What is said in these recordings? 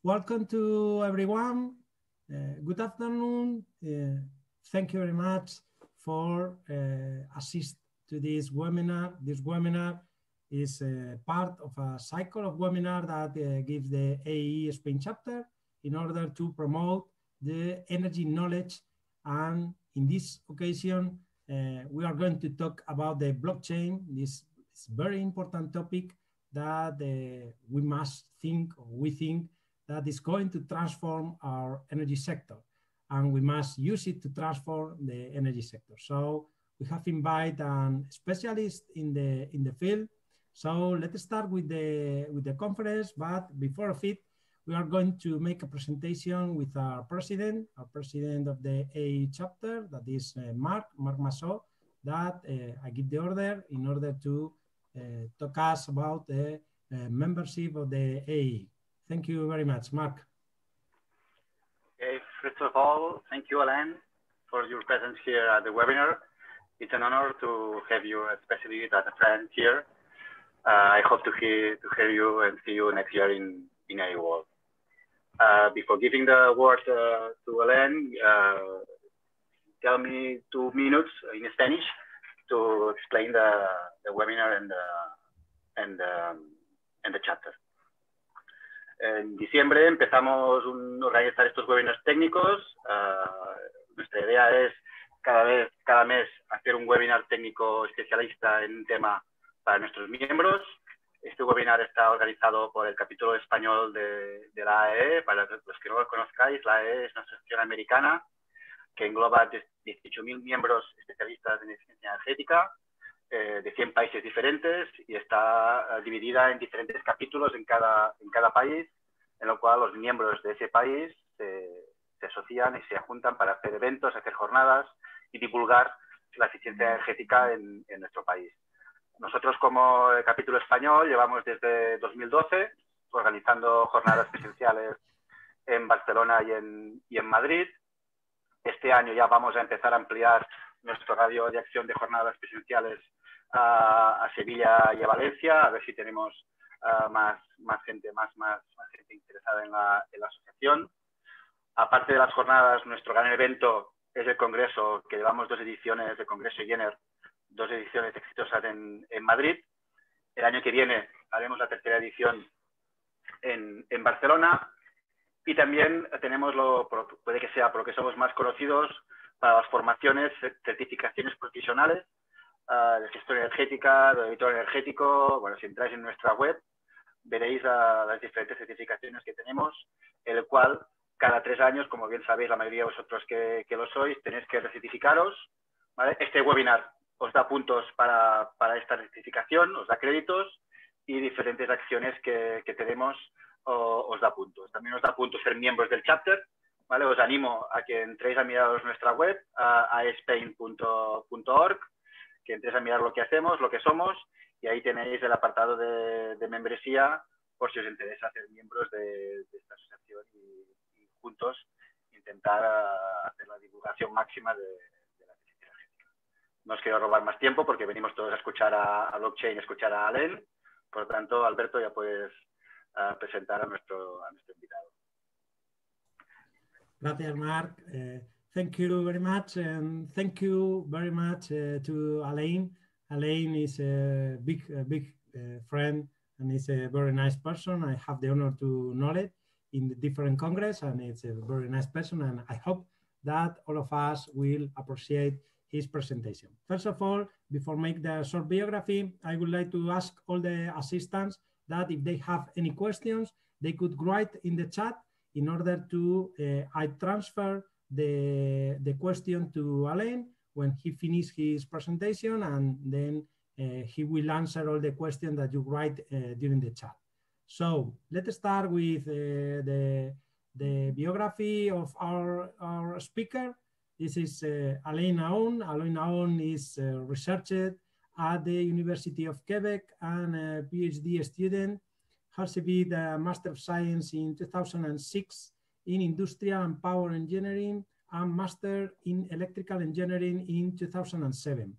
welcome to everyone. Good afternoon. Thank you very much for assist to this webinar. This webinar is part of a cycle of webinar that gives the AE Spain chapter in order to promote the energy knowledge. And in this occasion, we are going to talk about the blockchain. This is a very important topic that we must think, or we think, that is going to transform our energy sector. And we must use it to transform the energy sector. So we have invited a specialist in the field. So let's start with the conference, but before of it, we are going to make a presentation with our president of the AE chapter, that is Marc Massot, that I give the order in order to talk us about the membership of the AE. Thank you very much, Marc. Okay, first of all, thank you, Alain, for your presence here at the webinar. It's an honor to have you, especially as a friend here. I hope to hear you and see you next year in AE World. Before giving the word to Alain, tell me 2 minutes in Spanish to explain the webinar and the chapter. En diciembre empezamos a organizar estos webinars técnicos. Nuestra idea es cada mes hacer un webinar técnico especialista en un tema para nuestros miembros. Este webinar está organizado por el capítulo español de la AE. Para los que no lo conozcáis, la AE es una asociación americana que engloba 18.000 miembros especialistas en eficiencia energética de 100 países diferentes y está dividida en diferentes capítulos en cada país, en lo cual los miembros de ese país se asocian y se juntan para hacer eventos, hacer jornadas y divulgar la eficiencia energética en nuestro país. Nosotros como capítulo español llevamos desde 2012 organizando jornadas presenciales en Barcelona y en Madrid. Este año ya vamos a empezar a ampliar nuestro radio de acción de jornadas presenciales a Sevilla y a Valencia, a ver si tenemos más gente interesada en la asociación. Aparte de las jornadas, nuestro gran evento es el Congreso, que llevamos 2 ediciones de Congreso Jenner, 2 ediciones exitosas en Madrid. El año que viene haremos la 3ª edición en Barcelona. Y también tenemos, puede que sea porque somos más conocidos, para las formaciones, certificaciones profesionales de gestión energética, de auditor energético. Bueno, si entráis en nuestra web, veréis las diferentes certificaciones que tenemos, el cual cada 3 años, como bien sabéis la mayoría de vosotros que lo sois, tenéis que recertificaros, ¿vale? Este webinar os da puntos para esta certificación, os da créditos, y diferentes acciones que tenemos os da puntos. También os da puntos ser miembros del chapter, ¿vale? Os animo a que entréis a miraros nuestra web, aespain.org, que entréis a mirar lo que hacemos, lo que somos, y ahí tenéis el apartado de membresía por si os interesa ser miembros de esta asociación y juntos intentar hacer la divulgación máxima de la eficiencia energética. No os quiero robar más tiempo porque venimos todos a escuchar a blockchain, a escuchar a Alain. Por lo tanto, Alberto, ya puedes presentar a nuestro invitado. Gracias, Marc. Thank you very much, and thank you very much to Alain. Alain is a big friend and is a very nice person. I have the honor to know it in the different congress, and it's a very nice person, and I hope that all of us will appreciate his presentation. First of all, before make the short biography, I would like to ask all the assistants that if they have any questions, they could write in the chat in order to I transfer the question to Alain when he finishes his presentation, and then he will answer all the questions that you write during the chat. So let's start with the biography of our speaker. This is Alain Aoun. Alain Aoun is researcher at the University of Quebec and a PhD student. Has received a Master of Science in 2006 in Industrial and Power Engineering and Master in Electrical Engineering in 2007.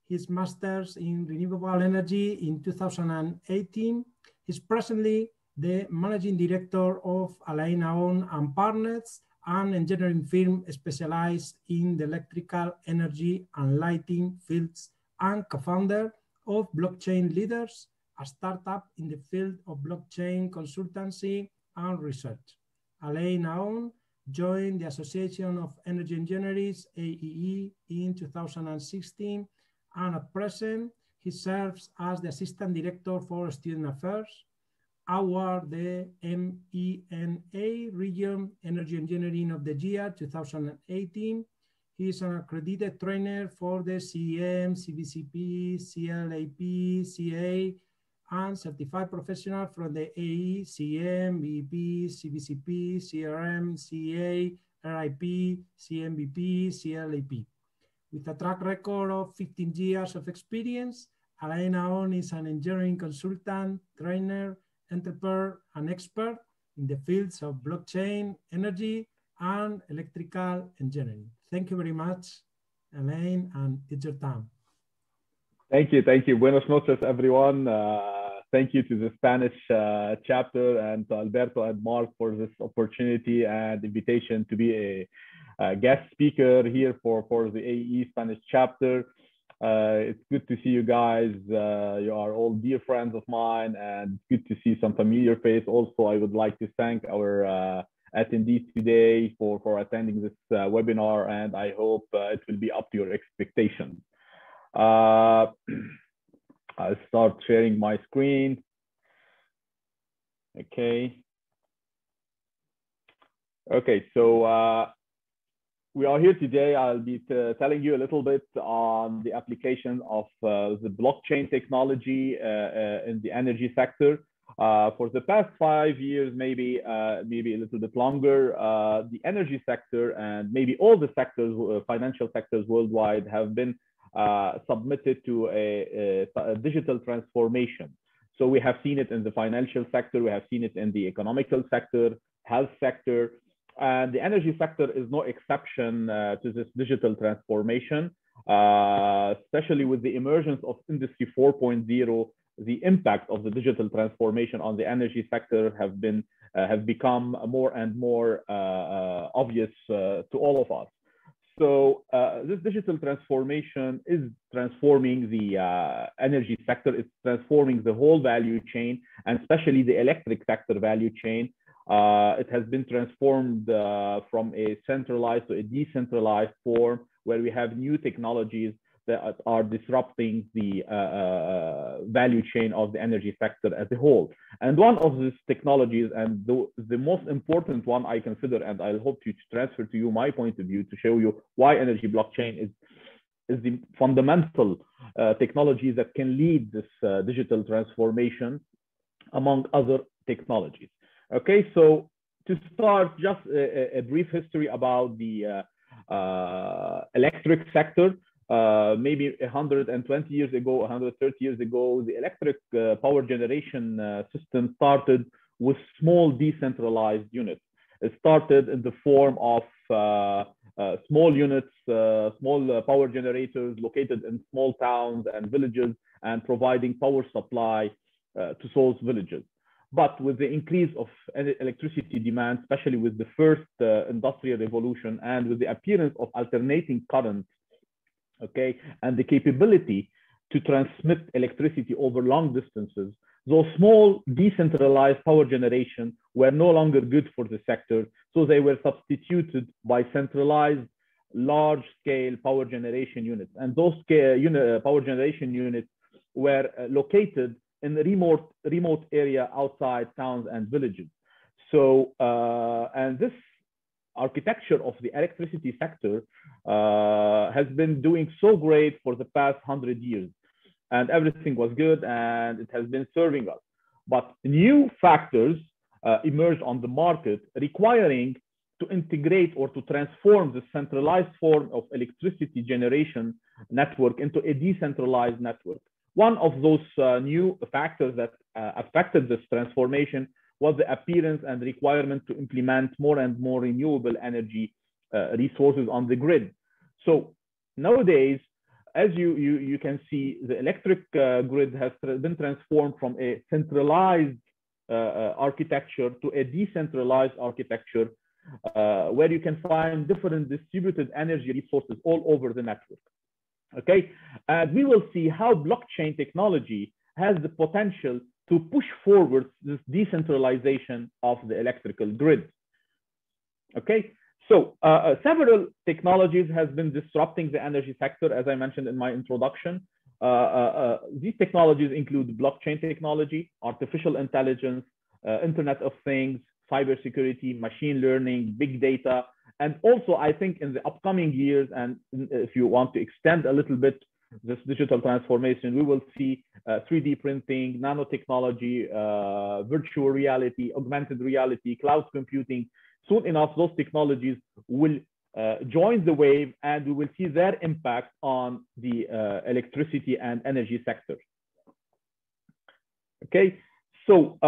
His Master's in Renewable Energy in 2018. He's presently the managing director of Alain Aoun and Partners, an engineering firm specialized in the electrical, energy, and lighting fields, and co-founder of Blockchain Leaders, a startup in the field of blockchain consultancy and research. Alain Aoun joined the Association of Energy Engineers, AEE, in 2016, and at present, he serves as the Assistant Director for Student Affairs, award the MENA Region Energy Engineering of the Year 2018. He is an accredited trainer for the CEM, CBCP, CLAP, CA, and certified professional from the AE, CEM, BEP, CBCP, CRM, CA, RIP, CMBP, CLAP. With a track record of 15 years of experience, Alain Aoun is an engineering consultant, trainer, entrepreneur, and expert in the fields of blockchain, energy, and electrical engineering. Thank you very much, Alain, and it's your time. Thank you. Thank you. Buenos noches, everyone. Thank you to the Spanish chapter and to Alberto and Mark for this opportunity and invitation to be a guest speaker here for the AE Spanish chapter. It's good to see you guys. You are all dear friends of mine, and good to see some familiar face. Also, I would like to thank our attendees today for attending this webinar, and I hope it will be up to your expectations. I'll start sharing my screen. Okay, so we are here today. I'll be telling you a little bit on the application of the blockchain technology in the energy sector. For the past 5 years, maybe a little bit longer, the energy sector and maybe all the sectors, financial sectors worldwide, have been submitted to a digital transformation. So we have seen it in the financial sector, we have seen it in the economical sector, health sector, and the energy sector is no exception to this digital transformation, especially with the emergence of Industry 4.0. The impact of the digital transformation on the energy sector have become more and more obvious to all of us. So this digital transformation is transforming the energy sector. It's transforming the whole value chain, and especially the electric sector value chain. It has been transformed from a centralized to a decentralized form, where we have new technologies that are disrupting the value chain of the energy sector as a whole. And one of these technologies, and the most important one I consider, and I'll hope to transfer to you my point of view to show you why energy blockchain is the fundamental technology that can lead this digital transformation among other technologies. Okay, so to start, just a brief history about the electric sector. Maybe 120 years ago, 130 years ago, the electric power generation system started with small decentralized units. It started in the form of small units, small power generators located in small towns and villages, and providing power supply to those villages. But with the increase of electricity demand, especially with the first industrial revolution, and with the appearance of alternating currents, okay, and the capability to transmit electricity over long distances, those small decentralized power generation were no longer good for the sector. So they were substituted by centralized large-scale power generation units. And those power generation units were located in the remote area outside towns and villages. So, and this architecture of the electricity sector has been doing so great for the past 100 years, and everything was good, and it has been serving us. But new factors emerged on the market, requiring to integrate or to transform the centralized form of electricity generation network into a decentralized network. One of those new factors that affected this transformation was the appearance and requirement to implement more and more renewable energy resources on the grid. So nowadays, as you can see, the electric grid has been transformed from a centralized architecture to a decentralized architecture where you can find different distributed energy resources all over the network. Okay, and we will see how blockchain technology has the potential to push forward this decentralization of the electrical grid. Okay, so several technologies have been disrupting the energy sector, as I mentioned in my introduction. These technologies include blockchain technology, artificial intelligence, Internet of Things, cybersecurity, machine learning, big data. And also, I think in the upcoming years, and if you want to extend a little bit this digital transformation, we will see 3D printing, nanotechnology, virtual reality, augmented reality, cloud computing. Soon enough, those technologies will join the wave, and we will see their impact on the electricity and energy sector. Okay, so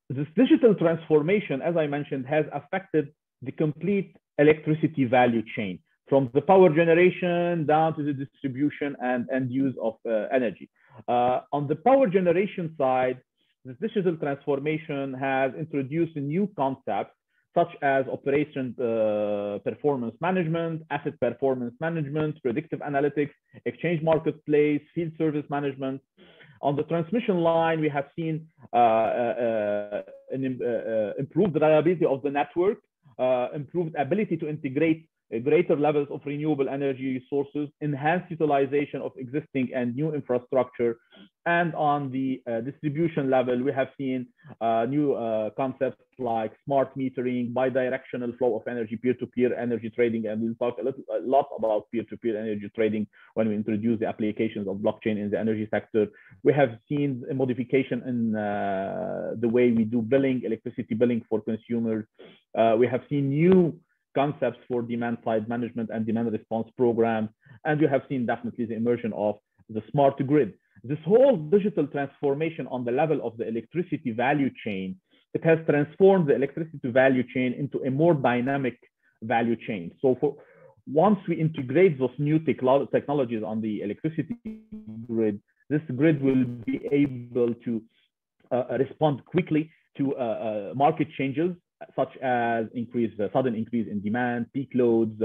this digital transformation, as I mentioned, has affected the complete electricity value chain, from the power generation down to the distribution and use of energy. On the power generation side, this digital transformation has introduced a new concept such as operation performance management, asset performance management, predictive analytics, exchange marketplace, field service management. On the transmission line, we have seen improved reliability of the network, improved ability to integrate greater levels of renewable energy sources, enhanced utilization of existing and new infrastructure. And on the distribution level, we have seen new concepts like smart metering, bidirectional flow of energy, peer-to-peer energy trading, and we'll talk a lot about peer-to-peer energy trading when we introduce the applications of blockchain in the energy sector. We have seen a modification in the way we do billing, electricity billing for consumers. We have seen new concepts for demand side management and demand response programs. And you have seen definitely the immersion of the smart grid. This whole digital transformation on the level of the electricity value chain, it has transformed the electricity value chain into a more dynamic value chain. So once we integrate those new technologies on the electricity grid, this grid will be able to respond quickly to market changes, such as sudden increase in demand, peak loads,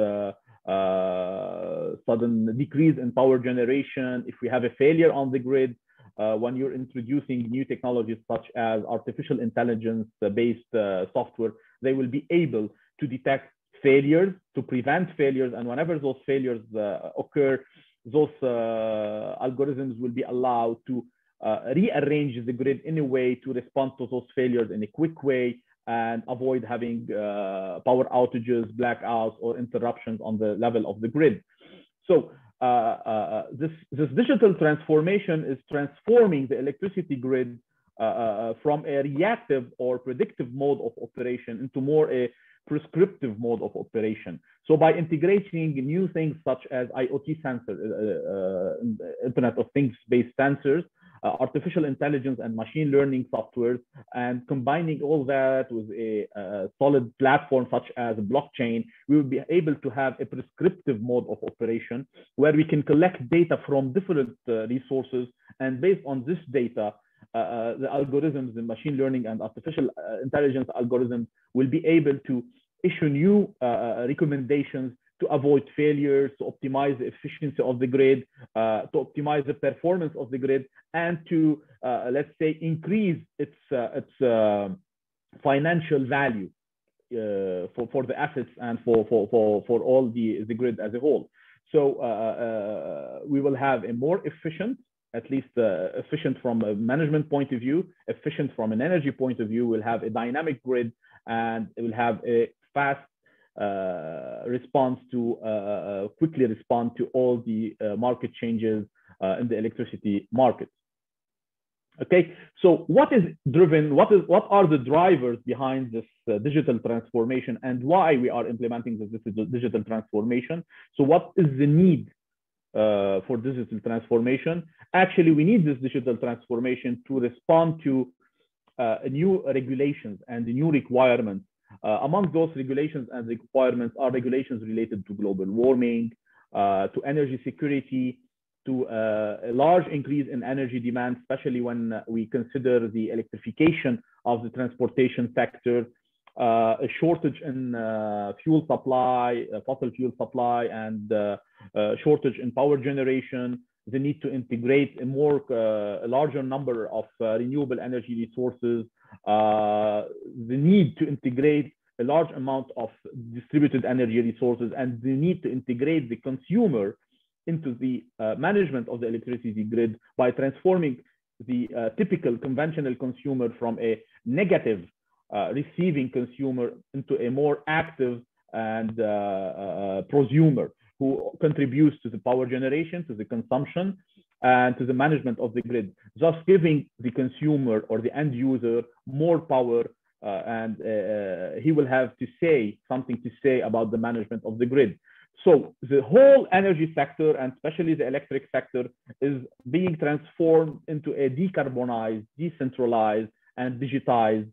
sudden decrease in power generation. If we have a failure on the grid, when you're introducing new technologies such as artificial intelligence-based software, they will be able to detect failures, to prevent failures. And whenever those failures occur, those algorithms will be allowed to rearrange the grid in a way to respond to those failures in a quick way and avoid having power outages, blackouts, or interruptions on the level of the grid. So this digital transformation is transforming the electricity grid from a reactive or predictive mode of operation into more a prescriptive mode of operation. So by integrating new things such as IoT sensors, Internet of Things-based sensors, artificial intelligence and machine learning softwares, and combining all that with a solid platform such as blockchain, we will be able to have a prescriptive mode of operation where we can collect data from different resources, and based on this data, the algorithms, the machine learning and artificial intelligence algorithms will be able to issue new recommendations to avoid failures, to optimize the efficiency of the grid, to optimize the performance of the grid, and to, let's say, increase its financial value for the assets and for all the grid as a whole. So we will have a more efficient, at least efficient from a management point of view, efficient from an energy point of view. We'll have a dynamic grid, and it will have a fast response to quickly respond to all the market changes in the electricity market. Okay, so what is driven? What are the drivers behind this digital transformation, and why we are implementing this digital transformation? So what is the need for digital transformation? Actually, we need this digital transformation to respond to new regulations and new requirements. Among those regulations and requirements are regulations related to global warming, to energy security, to a large increase in energy demand, especially when we consider the electrification of the transportation sector, a shortage in fuel supply, fossil fuel supply, and shortage in power generation, the need to integrate a larger number of renewable energy resources, the need to integrate a large amount of distributed energy resources, and the need to integrate the consumer into the management of the electricity grid by transforming the typical conventional consumer from a negative receiving consumer into a more active and prosumer who contributes to the power generation, to the consumption, and to the management of the grid, thus giving the consumer or the end user more power, and he will have something to say about the management of the grid. So the whole energy sector, and especially the electric sector, is being transformed into a decarbonized, decentralized, and digitized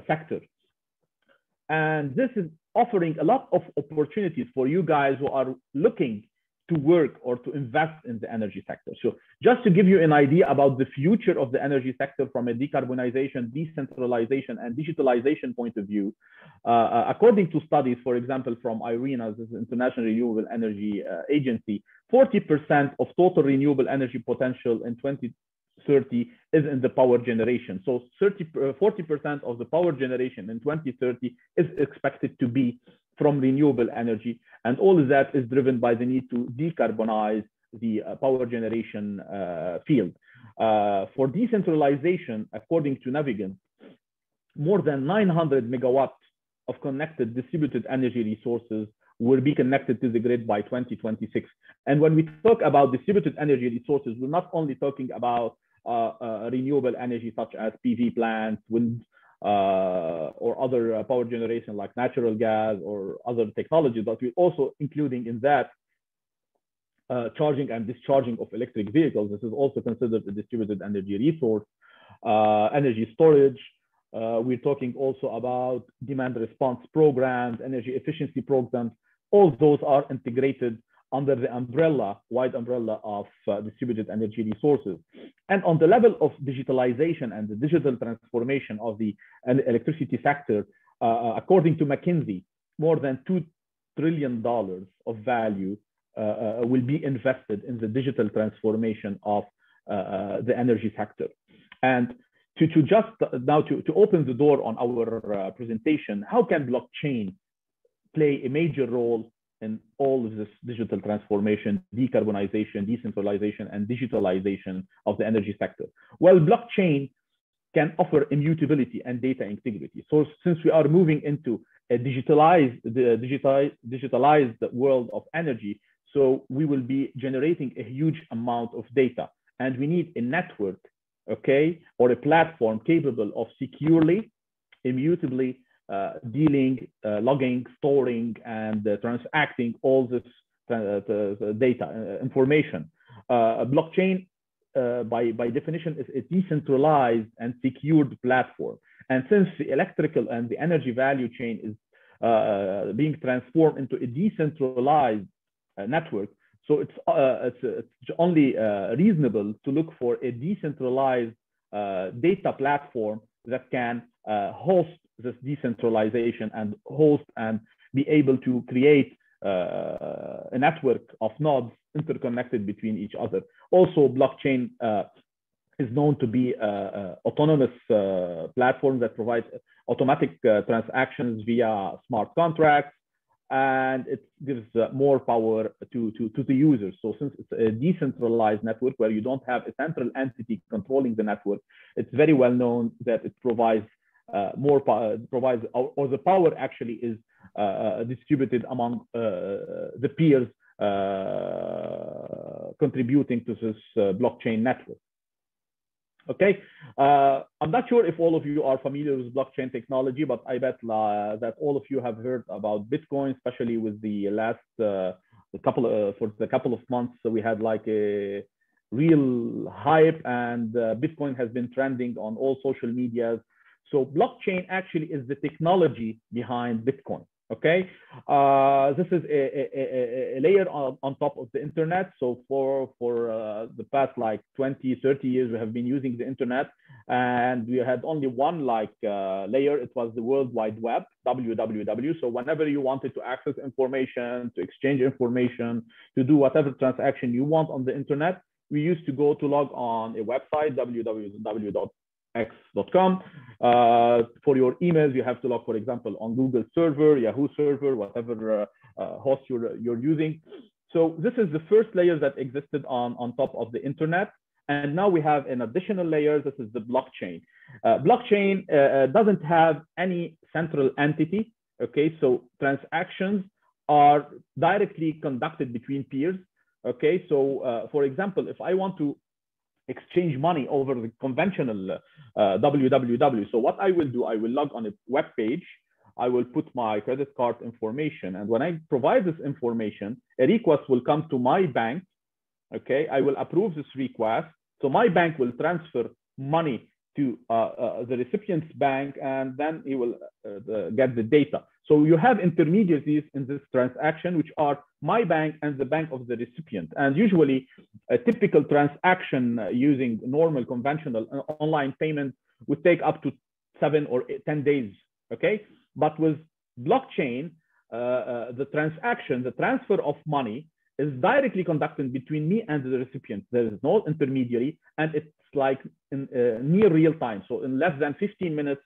sector. And this is offering a lot of opportunities for you guys who are looking to work or to invest in the energy sector. So just to give you an idea about the future of the energy sector from a decarbonization, decentralization, and digitalization point of view, according to studies, for example, from IRENA, this is International Renewable Energy Agency, 40% of total renewable energy potential in 2030 is in the power generation. So 40% of the power generation in 2030 is expected to be from renewable energy. And all of that is driven by the need to decarbonize the power generation field. For decentralization, according to Navigant, more than 900 megawatts of connected distributed energy resources will be connected to the grid by 2026. And when we talk about distributed energy resources, we're not only talking about renewable energy such as PV plants, wind, or other power generation like natural gas or other technologies, but we're also including in that charging and discharging of electric vehicles. This is also considered a distributed energy resource. Energy storage. We're talking also about demand response programs, energy efficiency programs. All those are integrated under the wide umbrella of distributed energy resources. And on the level of digitalization and the digital transformation of the electricity sector, according to McKinsey, more than $2 trillion of value will be invested in the digital transformation of the energy sector. And to open the door on our presentation, how can blockchain play a major role in all of this digital transformation, decarbonization, decentralization, and digitalization of the energy sector? Well, blockchain can offer immutability and data integrity. So since we are moving into a digitalized world of energy, so we will be generating a huge amount of data, and we need a network, okay, or a platform capable of securely, immutably dealing, logging, storing, and transacting all this data information. Blockchain, by definition, is a decentralized and secured platform. And since the electrical and the energy value chain is being transformed into a decentralized network, so it's only reasonable to look for a decentralized data platform that can host this decentralization and host and be able to create a network of nodes interconnected between each other. Also, blockchain is known to be autonomous platform that provides automatic transactions via smart contracts, and it gives more power to the users. So since it's a decentralized network where you don't have a central entity controlling the network, it's very well known that it provides more power, or the power actually is distributed among the peers contributing to this blockchain network. Okay, I'm not sure if all of you are familiar with blockchain technology, but I bet that all of you have heard about Bitcoin, especially with the last couple of months. So we had like a real hype, and Bitcoin has been trending on all social medias. So blockchain actually is the technology behind Bitcoin. Okay, this is a layer on top of the internet. So for the past like 20, 30 years, we have been using the internet, and we had only one layer. It was the World Wide Web, www. So whenever you wanted to access information, to exchange information, to do whatever transaction you want on the internet, we used to go to log on a website, www.x.com. For your emails, you have to log, for example, on Google server, Yahoo server, whatever host you're using. So this is the first layer that existed on top of the internet. And now we have an additional layer. This is the blockchain. Blockchain doesn't have any central entity. Okay, so transactions are directly conducted between peers. Okay, so for example, if I want to exchange money over the conventional www. So what I will do, I will log on a web page. I will put my credit card information. And when I provide this information, a request will come to my bank. Okay, I will approve this request. So my bank will transfer money to the recipient's bank, and then he will get the data. So you have intermediaries in this transaction, which are my bank and the bank of the recipient. And usually a typical transaction using normal conventional online payment would take up to 7 or 10 days. Okay, but with blockchain, the transaction, the transfer of money is directly conducted between me and the recipient. There is no intermediary, and it's like in near real time. So in less than 15 minutes,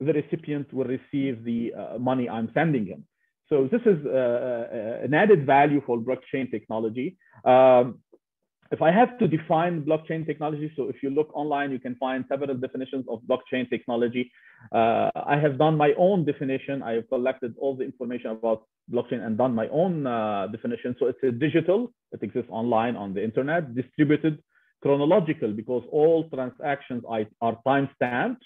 the recipient will receive the money I'm sending him. So this is an added value for blockchain technology. If I have to define blockchain technology, so if you look online, you can find several definitions of blockchain technology. I have done my own definition. I have collected all the information about blockchain and done my own definition. So it's a digital, it exists online on the internet, distributed, chronological, because all transactions are time-stamped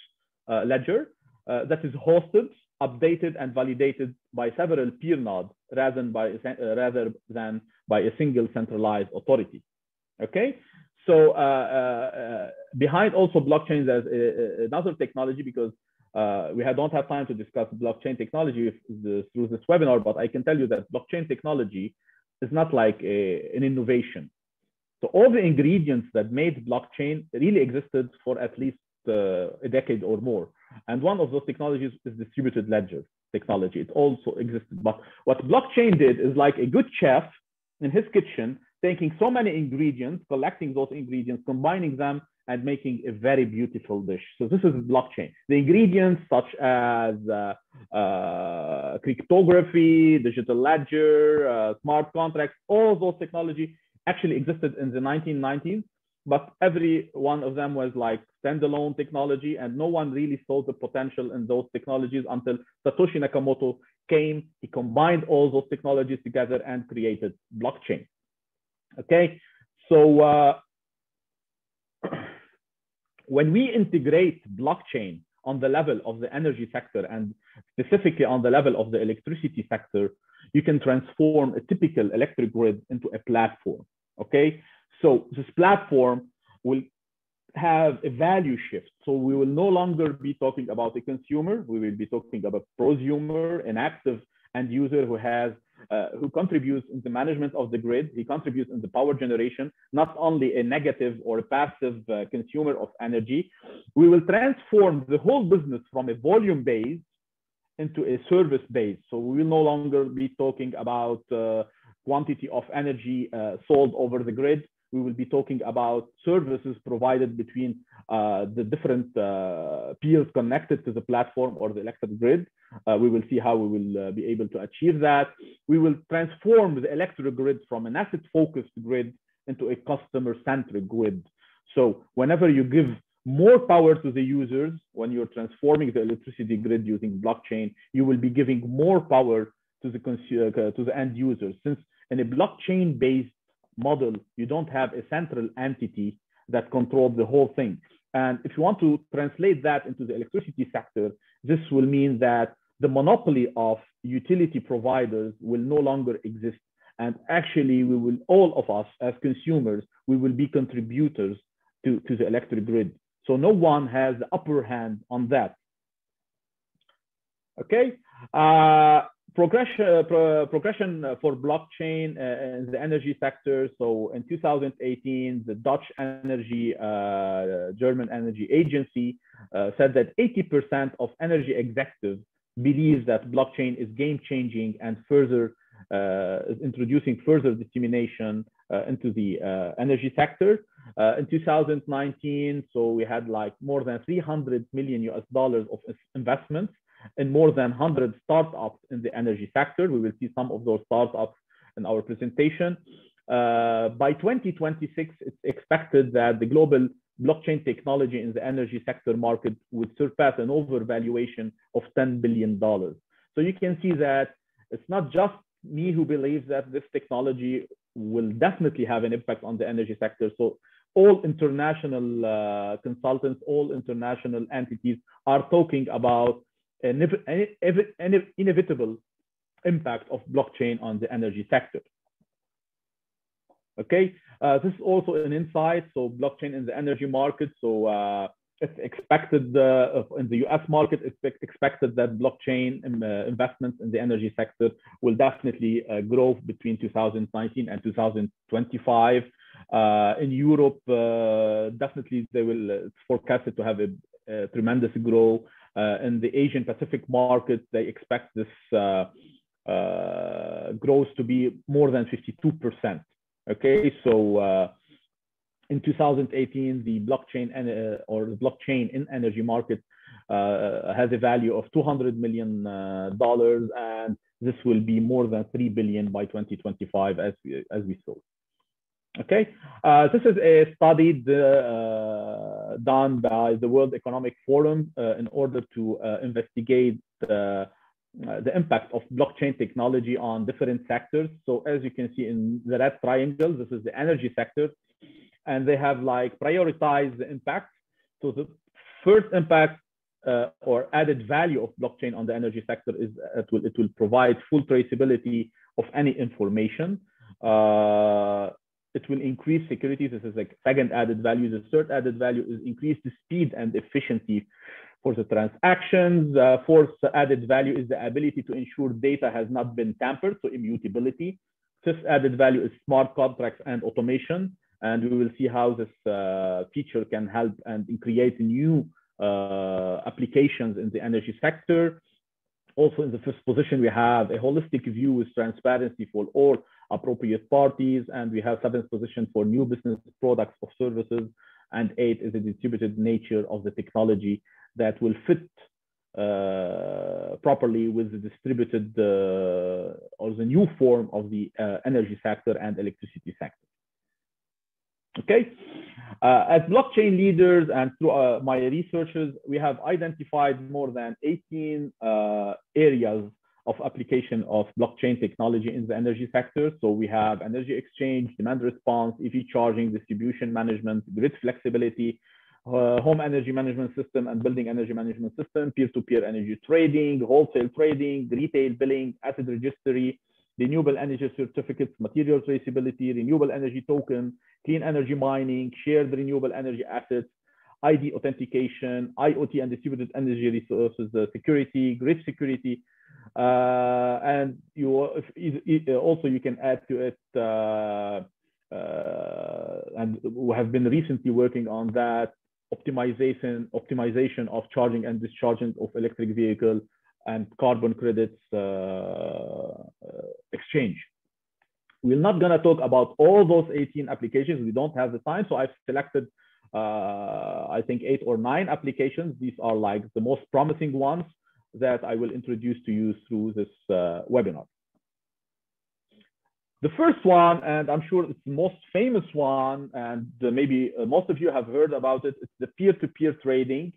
ledger that is hosted, updated, and validated by several peer nodes rather than by a single centralized authority. Okay, so behind also blockchain, there's another technology, because we don't have time to discuss blockchain technology through this webinar, but I can tell you that blockchain technology is not like an innovation. So all the ingredients that made blockchain really existed for at least a decade or more. And one of those technologies is distributed ledger technology. It also existed. But what blockchain did is like a good chef in his kitchen, taking so many ingredients, collecting those ingredients, combining them, and making a very beautiful dish. So this is blockchain. The ingredients such as cryptography, digital ledger, smart contracts, all those technology actually existed in the 1990s, but every one of them was like standalone technology, and no one really saw the potential in those technologies until Satoshi Nakamoto came. He combined all those technologies together and created blockchain. Okay, so when we integrate blockchain on the level of the energy sector, and specifically on the level of the electricity sector, you can transform a typical electric grid into a platform. Okay, so this platform will have a value shift. So we will no longer be talking about a consumer. We will be talking about a prosumer, an active end user who contributes in the management of the grid. He contributes in the power generation, not only a negative or a passive consumer of energy. We will transform the whole business from a volume base into a service base. So we will no longer be talking about quantity of energy sold over the grid. We will be talking about services provided between the different peers connected to the platform or the electric grid. We will see how we will be able to achieve that. We will transform the electric grid from an asset-focused grid into a customer-centric grid. So whenever you give more power to the users, when you're transforming the electricity grid using blockchain, you will be giving more power to the end users. Since in a blockchain-based model, you don't have a central entity that controls the whole thing. And if you want to translate that into the electricity sector, this will mean that the monopoly of utility providers will no longer exist. And actually, we will, all of us as consumers, we will be contributors to the electric grid. So no one has the upper hand on that. Okay. Progression for blockchain in the energy sector. So in 2018, the Dutch energy, German energy agency said that 80% of energy executives believe that blockchain is game changing and further is introducing further dissemination into the energy sector. In 2019, so we had like more than 300 million US dollars of investments in more than 100 startups in the energy sector. We will see some of those startups in our presentation. By 2026, it's expected that the global blockchain technology in the energy sector market would surpass an overvaluation of $10 billion. So you can see that it's not just me who believes that this technology will definitely have an impact on the energy sector. So all international consultants, all international entities are talking about an inevitable impact of blockchain on the energy sector. Okay, this is also an insight. So blockchain in the energy market. So it's expected in the US market, it's expected that blockchain investments in the energy sector will definitely grow between 2019 and 2025. In Europe, definitely they will, it's forecasted to have a tremendous growth. In the Asian Pacific market, they expect this growth to be more than 52%. Okay, so in 2018, the blockchain or the blockchain in energy market has a value of $200 million, and this will be more than $3 billion by 2025, as we saw. Okay, this is a study done by the World Economic Forum in order to investigate the impact of blockchain technology on different sectors. So as you can see in the red triangle, this is the energy sector, and they have like prioritized the impact. So the first impact or added value of blockchain on the energy sector is it will provide full traceability of any information. It will increase security. This is like second added value. The third added value is increase the speed and efficiency for the transactions. Fourth added value is the ability to ensure data has not been tampered, so immutability. Fifth added value is smart contracts and automation. And we will see how this feature can help and create new applications in the energy sector. Also in the fifth position, we have a holistic view with transparency for all appropriate parties. And we have seventh position for new business products or services. And eight is the distributed nature of the technology that will fit properly with the distributed or the new form of the energy sector and electricity sector. Okay, as blockchain leaders and through my researches, we have identified more than 18 areas of application of blockchain technology in the energy sector. So we have energy exchange, demand response, EV charging, distribution management, grid flexibility, home energy management system and building energy management system, peer-to-peer energy trading, wholesale trading, retail billing, asset registry, renewable energy certificates, material traceability, renewable energy token, clean energy mining, shared renewable energy assets, ID authentication, IoT and distributed energy resources security, grid security, and also you can add to it, and we have been recently working on that, optimization of charging and discharging of electric vehicle and carbon credits exchange. We're not going to talk about all those 18 applications. We don't have the time. So I've selected, I think, 8 or 9 applications. These are like the most promising ones that I will introduce to you through this webinar. The first one, and I'm sure it's the most famous one, and maybe most of you have heard about it, it's the peer-to-peer trading.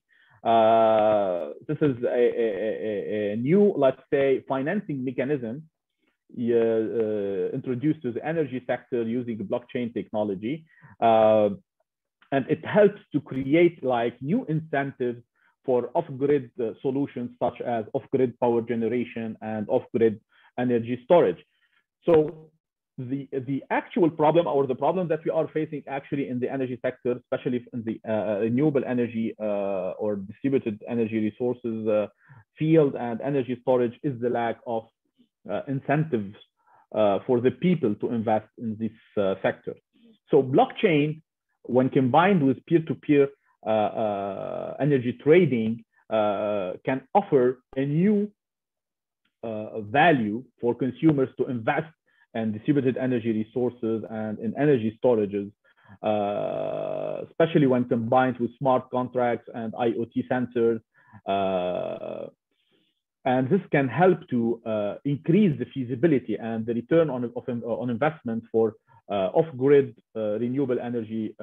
This is a new, let's say, financing mechanism introduced to the energy sector using the blockchain technology. And it helps to create like new incentives for off-grid solutions such as off-grid power generation and off-grid energy storage. So the actual problem, or the problem that we are facing actually in the energy sector, especially in the renewable energy or distributed energy resources field and energy storage, is the lack of incentives for the people to invest in this sector. So blockchain, when combined with peer-to-peer energy trading, can offer a new value for consumers to invest and distributed energy resources and in energy storages, especially when combined with smart contracts and IoT sensors. And this can help to increase the feasibility and the return on investment for off-grid renewable energy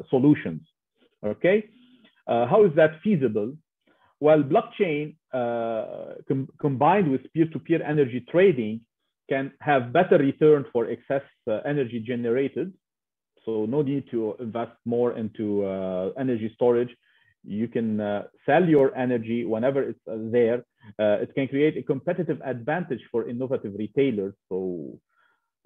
solutions. Okay, how is that feasible? Well, blockchain combined with peer-to-peer energy trading can have better return for excess energy generated. So no need to invest more into energy storage. You can sell your energy whenever it's there. It can create a competitive advantage for innovative retailers. So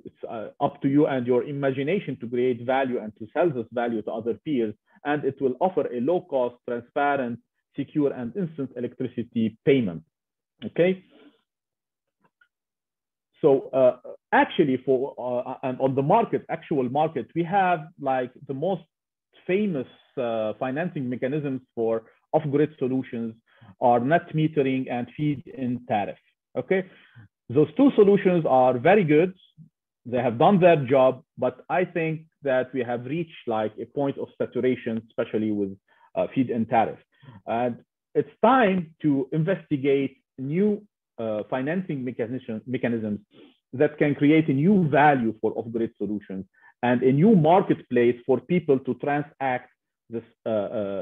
it's up to you and your imagination to create value and to sell this value to other peers. And it will offer a low-cost, transparent, secure, and instant electricity payment. Okay. So actually, and on the market, actual market, we have like the most famous financing mechanisms for off-grid solutions are net metering and feed-in tariff. Okay, those two solutions are very good. They have done their job, but I think that we have reached like a point of saturation, especially with feed-in tariff. And it's time to investigate new financing mechanisms that can create a new value for off-grid solutions and a new marketplace for people to transact this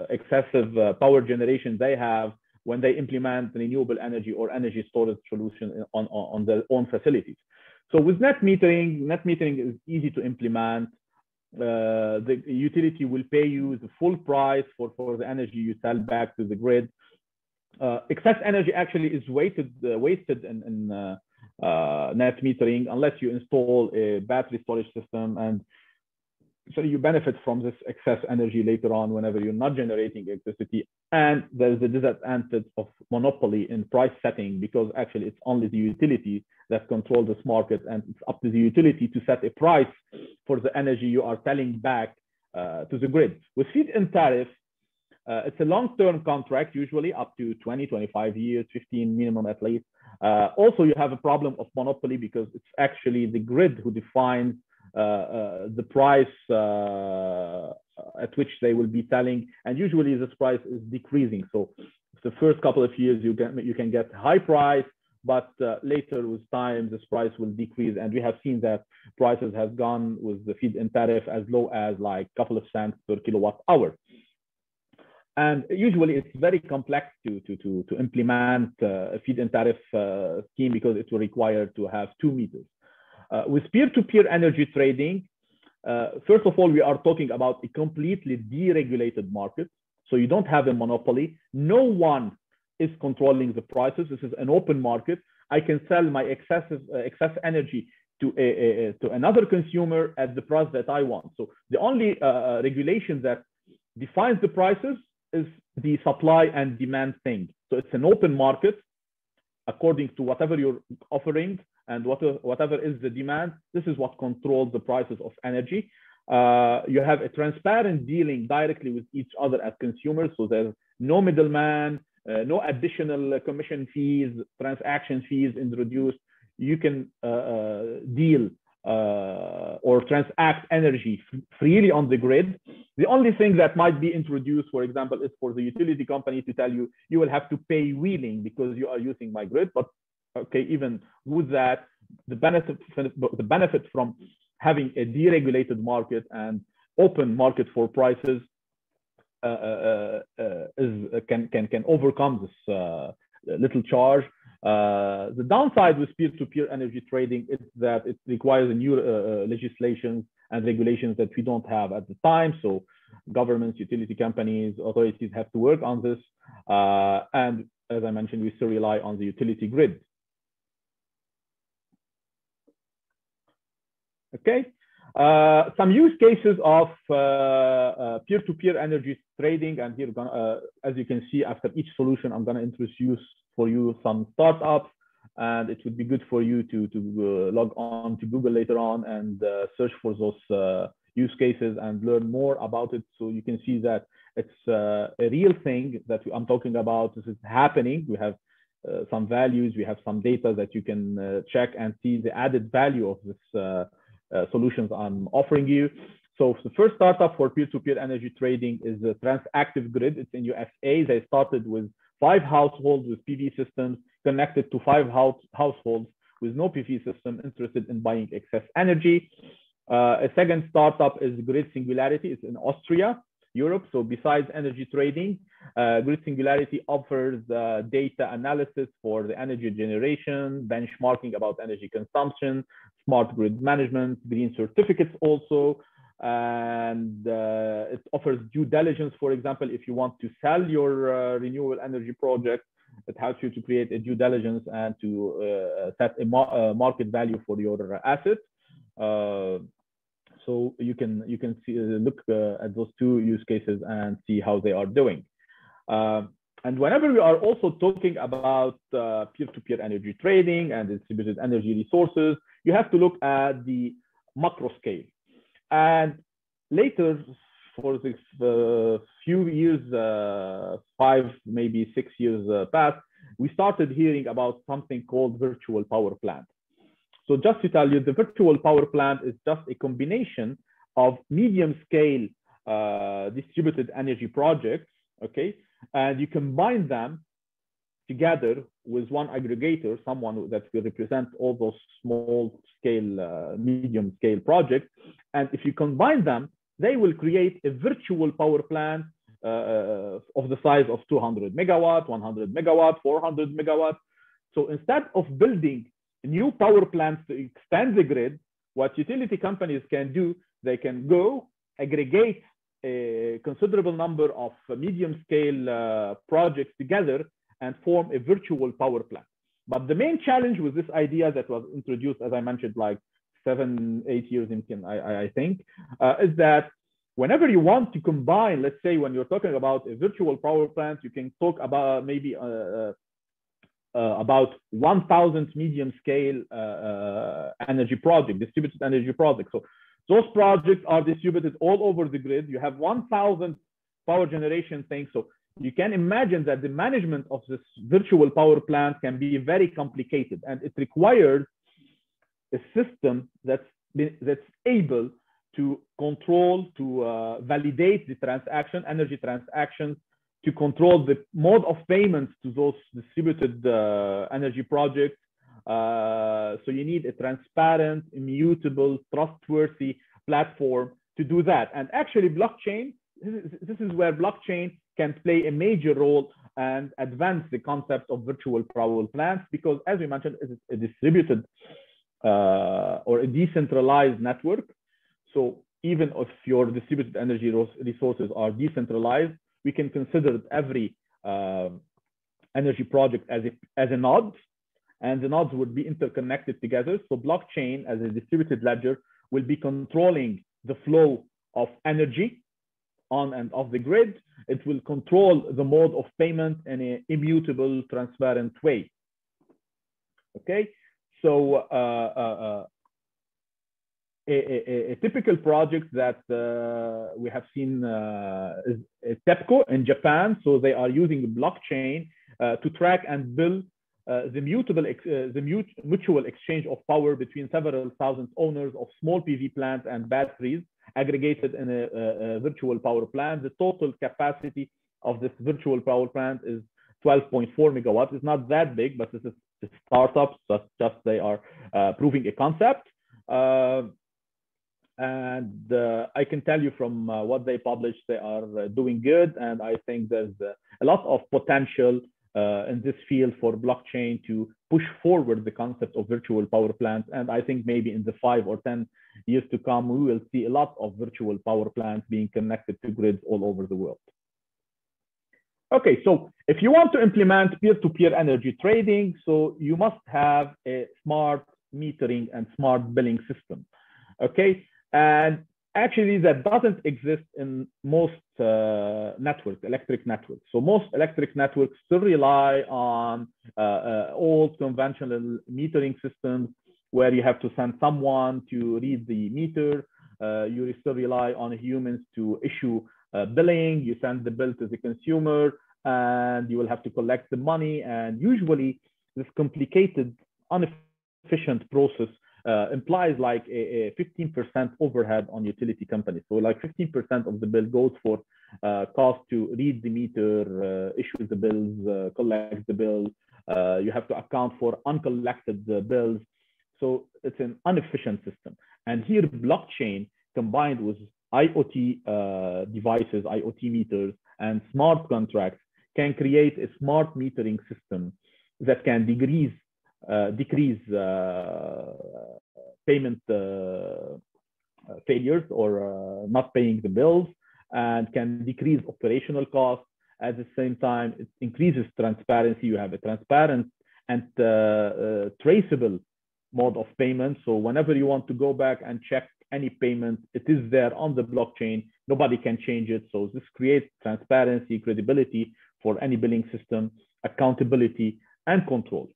excessive power generation they have when they implement renewable energy or energy storage solution on their own facilities. So with net metering is easy to implement. The utility will pay you the full price for the energy you sell back to the grid. Excess energy actually is wasted in net metering unless you install a battery storage system, and so you benefit from this excess energy later on whenever you're not generating electricity. And there's the disadvantage of monopoly in price setting, because actually it's only the utility that controls this market, and it's up to the utility to set a price for the energy you are selling back to the grid. With feed-in tariff, it's a long-term contract, usually up to 20, 25 years, 15 minimum at least. Also, you have a problem of monopoly because it's actually the grid who defines the price at which they will be selling, and usually this price is decreasing. So the first couple of years you can get high price, but later with time this price will decrease, and we have seen that prices have gone with the feed-in tariff as low as like a couple of cents per kilowatt hour. And usually it's very complex to implement a feed-in tariff scheme because it will require to have 2 meters. With peer-to-peer energy trading, first of all, we are talking about a completely deregulated market. So you don't have a monopoly. No one is controlling the prices. This is an open market. I can sell my excess energy to another consumer at the price that I want. So the only regulation that defines the prices is the supply and demand thing. So it's an open market according to whatever you're offering and whatever is the demand. This is what controls the prices of energy. You have a transparent dealing directly with each other as consumers. So there's no middleman, no additional commission fees, transaction fees introduced. You can deal or transact energy freely on the grid. The only thing that might be introduced, for example, is for the utility company to tell you, you will have to pay wheeling because you are using my grid. But okay, even with that, the benefit from having a deregulated market and open market for prices can overcome this little charge. The downside with peer-to-peer energy trading is that it requires a new legislation and regulations that we don't have at the time. So governments, utility companies, authorities have to work on this. And as I mentioned, we still rely on the utility grid. Okay. Some use cases of peer-to-peer energy trading, and here, as you can see, after each solution, I'm going to introduce for you some startups, and it would be good for you to log on to Google later on and search for those use cases and learn more about it, so you can see that it's a real thing that I'm talking about. This is happening. We have some values, we have some data that you can check and see the added value of this solutions I'm offering you. So the first startup for peer-to-peer energy trading is the Transactive Grid. It's in USA. They started with 5 households with PV systems connected to 5 households with no PV system interested in buying excess energy. A second startup is Grid Singularity. It's in Austria, Europe. So besides energy trading, Grid Singularity offers data analysis for the energy generation, benchmarking about energy consumption, smart grid management, green certificates also, and it offers due diligence. For example, if you want to sell your renewable energy project, it helps you to create a due diligence and to set a market value for your asset. So you can see, look at those 2 use cases and see how they are doing. And whenever we are also talking about peer-to-peer energy trading and distributed energy resources, you have to look at the macro scale. And later, for this few years, 5, maybe 6 years past, we started hearing about something called virtual power plant. So just to tell you, the virtual power plant is just a combination of medium scale distributed energy projects, okay? And you combine them together with one aggregator, someone that will represent all those small scale, medium scale projects. And if you combine them, they will create a virtual power plant of the size of 200 megawatt, 100 megawatt, 400 megawatt. So instead of building new power plants to extend the grid, what utility companies can do, they can go aggregate a considerable number of medium scale projects together and form a virtual power plant. But the main challenge with this idea that was introduced, as I mentioned, like 7, 8 years in, I think, is that whenever you want to combine, let's say when you're talking about a virtual power plant, you can talk about maybe about 1,000 medium scale energy project, distributed energy projects. So those projects are distributed all over the grid. You have 1,000 power generation things. So you can imagine that the management of this virtual power plant can be very complicated, and it requires a system that's able to control, to validate the transaction, energy transactions, to control the mode of payments to those distributed energy projects. So you need a transparent, immutable, trustworthy platform to do that. And actually blockchain, this is where blockchain can play a major role and advance the concept of virtual power plants, because as we mentioned, it's a distributed or a decentralized network. So even if your distributed energy resources are decentralized, we can consider every energy project as a node, and the nodes would be interconnected together. So blockchain as a distributed ledger will be controlling the flow of energy on and off the grid. It will control the mode of payment in an immutable, transparent way. Okay, so a typical project that we have seen is TEPCO in Japan. So they are using blockchain to track and bill the mutual exchange of power between several thousand owners of small PV plants and batteries aggregated in a virtual power plant. The total capacity of this virtual power plant is 12.4 megawatts. It's not that big, but this is a startup, just they are proving a concept. And I can tell you from what they published, they are doing good. And I think there's a lot of potential in this field for blockchain to push forward the concept of virtual power plants. And I think maybe in the 5 or 10 years to come, we will see a lot of virtual power plants being connected to grids all over the world. Okay, so if you want to implement peer-to-peer energy trading, so you must have a smart metering and smart billing system. Okay, and actually that doesn't exist in most networks, electric networks. So most electric networks still rely on old conventional metering systems where you have to send someone to read the meter. You still rely on humans to issue billing. You send the bill to the consumer and you will have to collect the money. And usually this complicated, inefficient process implies like a 15% overhead on utility companies. So like 15% of the bill goes for cost to read the meter, issue the bills, collect the bill. You have to account for uncollected bills. So it's an inefficient system. And here blockchain combined with IoT devices, IoT meters, and smart contracts can create a smart metering system that can decrease payment failures or not paying the bills, and can decrease operational costs. At the same time, it increases transparency. You have a transparent and traceable mode of payment. So whenever you want to go back and check any payment, it is there on the blockchain. Nobody can change it. So this creates transparency, credibility for any billing system, accountability, and control.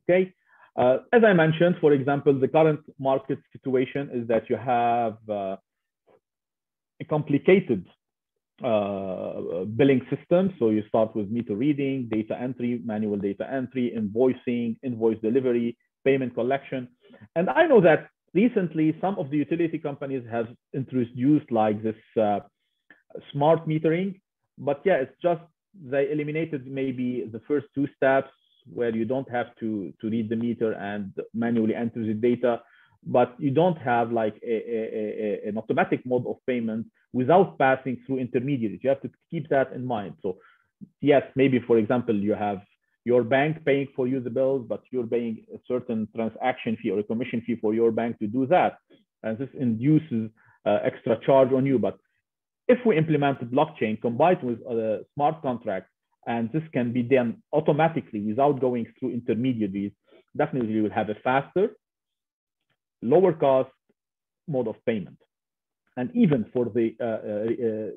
Okay. As I mentioned, for example, the current market situation is that you have a complicated billing system. So you start with meter reading, data entry, manual data entry, invoicing, invoice delivery, payment collection. And I know that recently some of the utility companies have introduced like this smart metering, but yeah, it's just they eliminated maybe the first two steps where you don't have to read the meter and manually enter the data, but you don't have like an automatic mode of payment without passing through intermediaries. You have to keep that in mind. So yes, maybe for example, you have your bank paying for you the bills, but you're paying a certain transaction fee or a commission fee for your bank to do that. And this induces extra charge on you. But if we implement the blockchain combined with a smart contract, and this can be done automatically without going through intermediaries, definitely you will have a faster, lower cost mode of payment. And even for the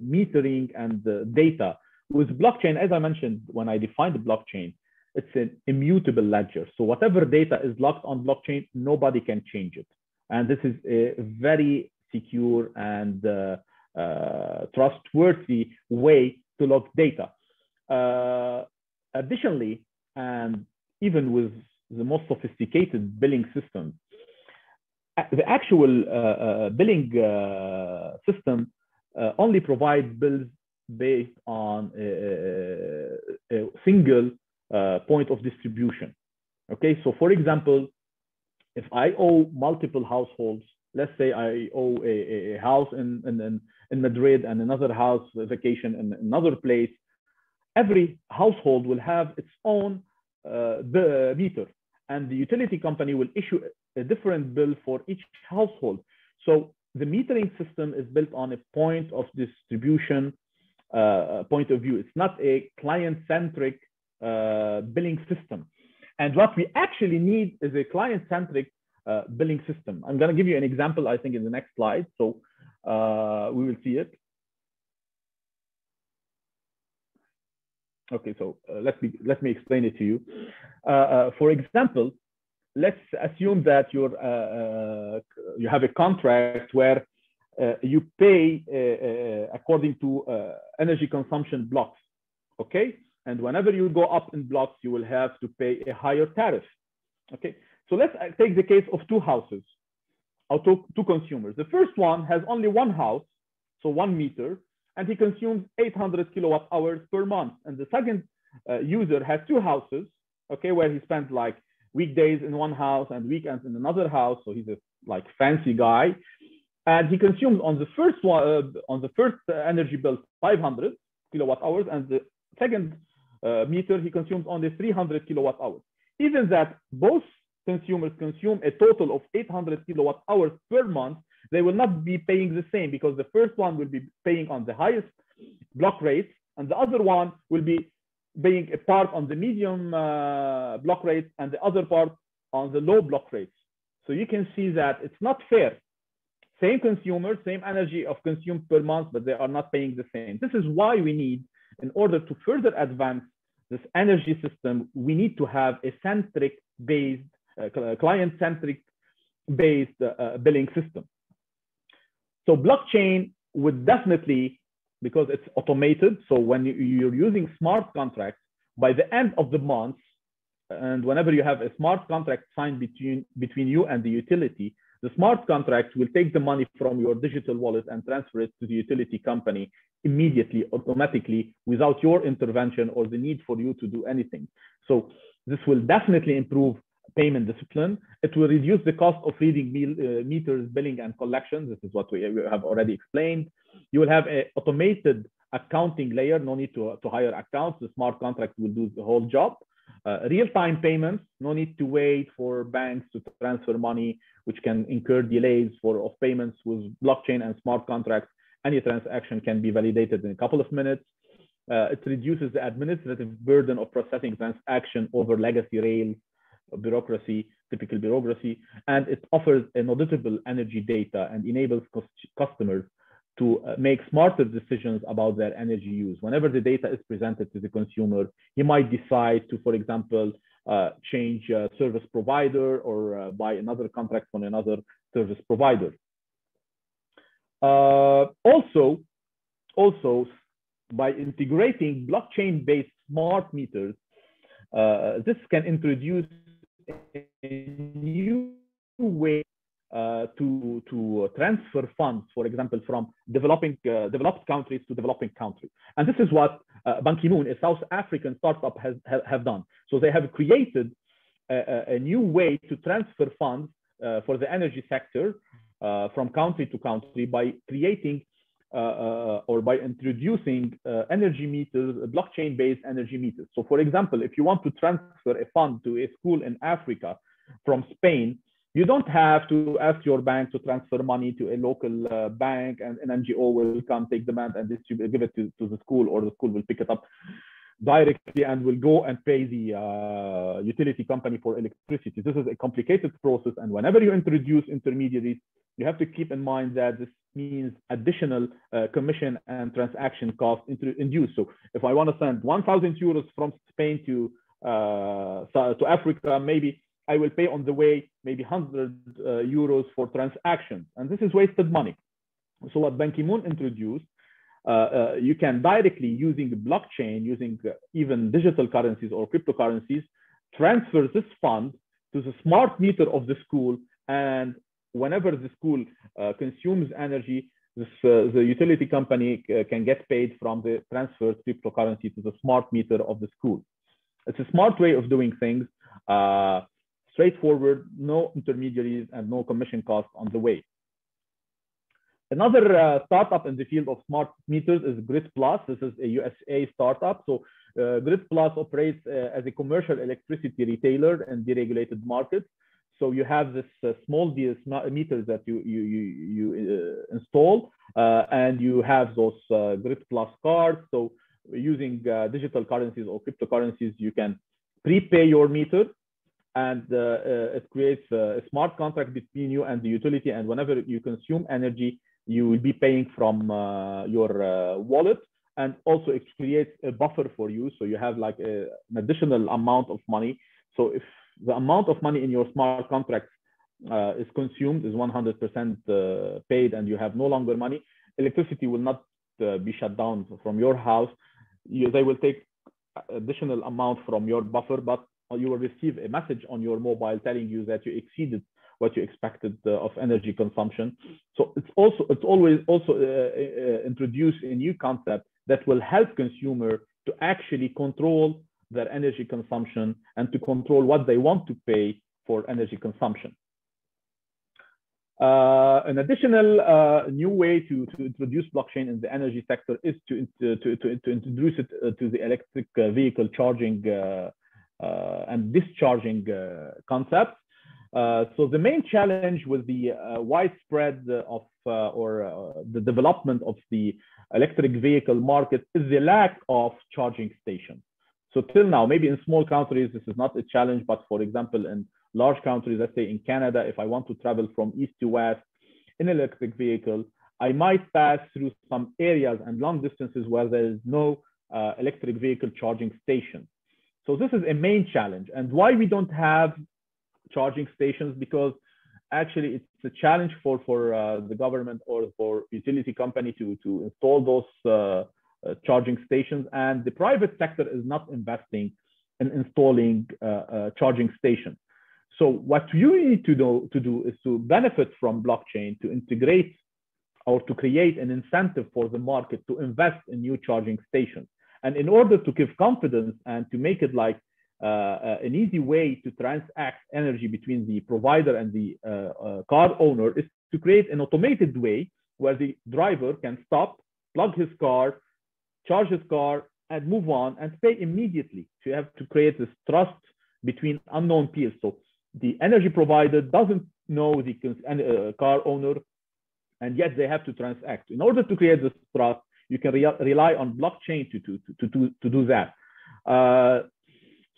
metering and the data, with blockchain, as I mentioned, when I defined the blockchain, it's an immutable ledger. So whatever data is locked on blockchain, nobody can change it. And this is a very secure and trustworthy way to lock data. Additionally, and even with the most sophisticated billing systems, the actual billing system only provides bills based on a single point of distribution. Okay, so for example, if I owe multiple households, let's say I owe a house in Madrid and another house vacation in another place, every household will have its own meter, and the utility company will issue a different bill for each household. So the metering system is built on a point of distribution point of view. It's not a client-centric billing system. And what we actually need is a client-centric billing system. I'm going to give you an example, I think, in the next slide. So we will see it. Okay, so let me explain it to you. For example, let's assume that you have a contract where you pay according to energy consumption blocks, okay? And whenever you go up in blocks, you will have to pay a higher tariff, okay? So let's take the case of two houses, or two consumers. The first one has only one house, so 1 meter, and he consumes 800 kilowatt hours per month. And the second user has two houses, okay, where he spends like weekdays in one house and weekends in another house. So he's a like fancy guy, and he consumes on the first one, on the first energy bill 500 kilowatt hours, and the second meter he consumes only 300 kilowatt hours. Even that both consumers consume a total of 800 kilowatt hours per month, they will not be paying the same, because the first one will be paying on the highest block rates, and the other one will be paying a part on the medium block rates and the other part on the low block rates. So you can see that it's not fair. Same consumer, same energy of consumed per month, but they are not paying the same. This is why we need, in order to further advance this energy system, we need to have a client-centric based billing system. So blockchain would definitely, because it's automated, so when you're using smart contracts, by the end of the month, and whenever you have a smart contract signed between you and the utility, the smart contract will take the money from your digital wallet and transfer it to the utility company immediately, automatically, without your intervention or the need for you to do anything. So this will definitely improve payment discipline. It will reduce the cost of reading meters, billing, and collection. This is what we have already explained. You will have an automated accounting layer, no need to hire accounts. The smart contract will do the whole job. Real-time payments, no need to wait for banks to transfer money, which can incur delays of payments. With blockchain and smart contracts, any transaction can be validated in a couple of minutes. It reduces the administrative burden of processing transaction over legacy rails, bureaucracy, typical bureaucracy, and it offers an auditable energy data and enables customers to make smarter decisions about their energy use. Whenever the data is presented to the consumer, he might decide to, for example, change service provider or buy another contract from another service provider. Also, by integrating blockchain-based smart meters, this can introduce a new way to transfer funds, for example, from developed countries to developing countries. And this is what Ban Ki-moon, a South African startup, have done. So they have created a new way to transfer funds for the energy sector from country to country by creating or by introducing energy meters, blockchain-based energy meters. So for example, if you want to transfer a fund to a school in Africa from Spain, you don't have to ask your bank to transfer money to a local bank, and an NGO will come take the money and give it to the school, or the school will pick it up directly and will go and pay the utility company for electricity. This is a complicated process, and whenever you introduce intermediaries, you have to keep in mind that this means additional commission and transaction costs induced. So if I want to send 1,000 euros from Spain to Africa, maybe I will pay on the way maybe 100 euros for transactions, and this is wasted money. So what Ban Ki-moon introduced, you can directly, using blockchain, using even digital currencies or cryptocurrencies, transfer this fund to the smart meter of the school, and whenever the school consumes energy, the utility company can get paid from the transferred cryptocurrency to the smart meter of the school. It's a smart way of doing things, straightforward, no intermediaries and no commission costs on the way. Another startup in the field of smart meters is Grid Plus. This is a USA startup. So Grid Plus operates as a commercial electricity retailer in deregulated markets. So you have this small meters that you install, and you have those Grid Plus cards. So using digital currencies or cryptocurrencies, you can prepay your meter, and it creates a smart contract between you and the utility. And whenever you consume energy, you will be paying from your wallet, and also it creates a buffer for you. So you have like an additional amount of money. So if the amount of money in your smart contract is consumed, is 100% paid, and you have no longer money, electricity will not be shut down from your house. They will take additional amount from your buffer, but you will receive a message on your mobile telling you that you exceeded what you expected of energy consumption. So it's always introduce a new concept that will help consumer to actually control their energy consumption and to control what they want to pay for energy consumption. An additional new way to introduce blockchain in the energy sector is to introduce it to the electric vehicle charging and discharging concept. So the main challenge with the widespread of the development of the electric vehicle market is the lack of charging stations. So till now, maybe in small countries, this is not a challenge, but for example, in large countries, let's say in Canada, if I want to travel from east to west in an electric vehicle, I might pass through some areas and long distances where there is no electric vehicle charging station. So this is a main challenge. And why we don't have charging stations? Because actually it's a challenge for the government or for utility company to install those charging stations, and the private sector is not investing in installing charging stations. So what you need to do is to benefit from blockchain, to integrate or to create an incentive for the market to invest in new charging stations. And in order to give confidence and to make it like an easy way to transact energy between the provider and the car owner, is to create an automated way where the driver can stop, plug his car, charge his car, and move on and pay immediately. So you have to create this trust between unknown peers. So the energy provider doesn't know the car owner, and yet they have to transact. In order to create this trust, you can rely on blockchain to do that.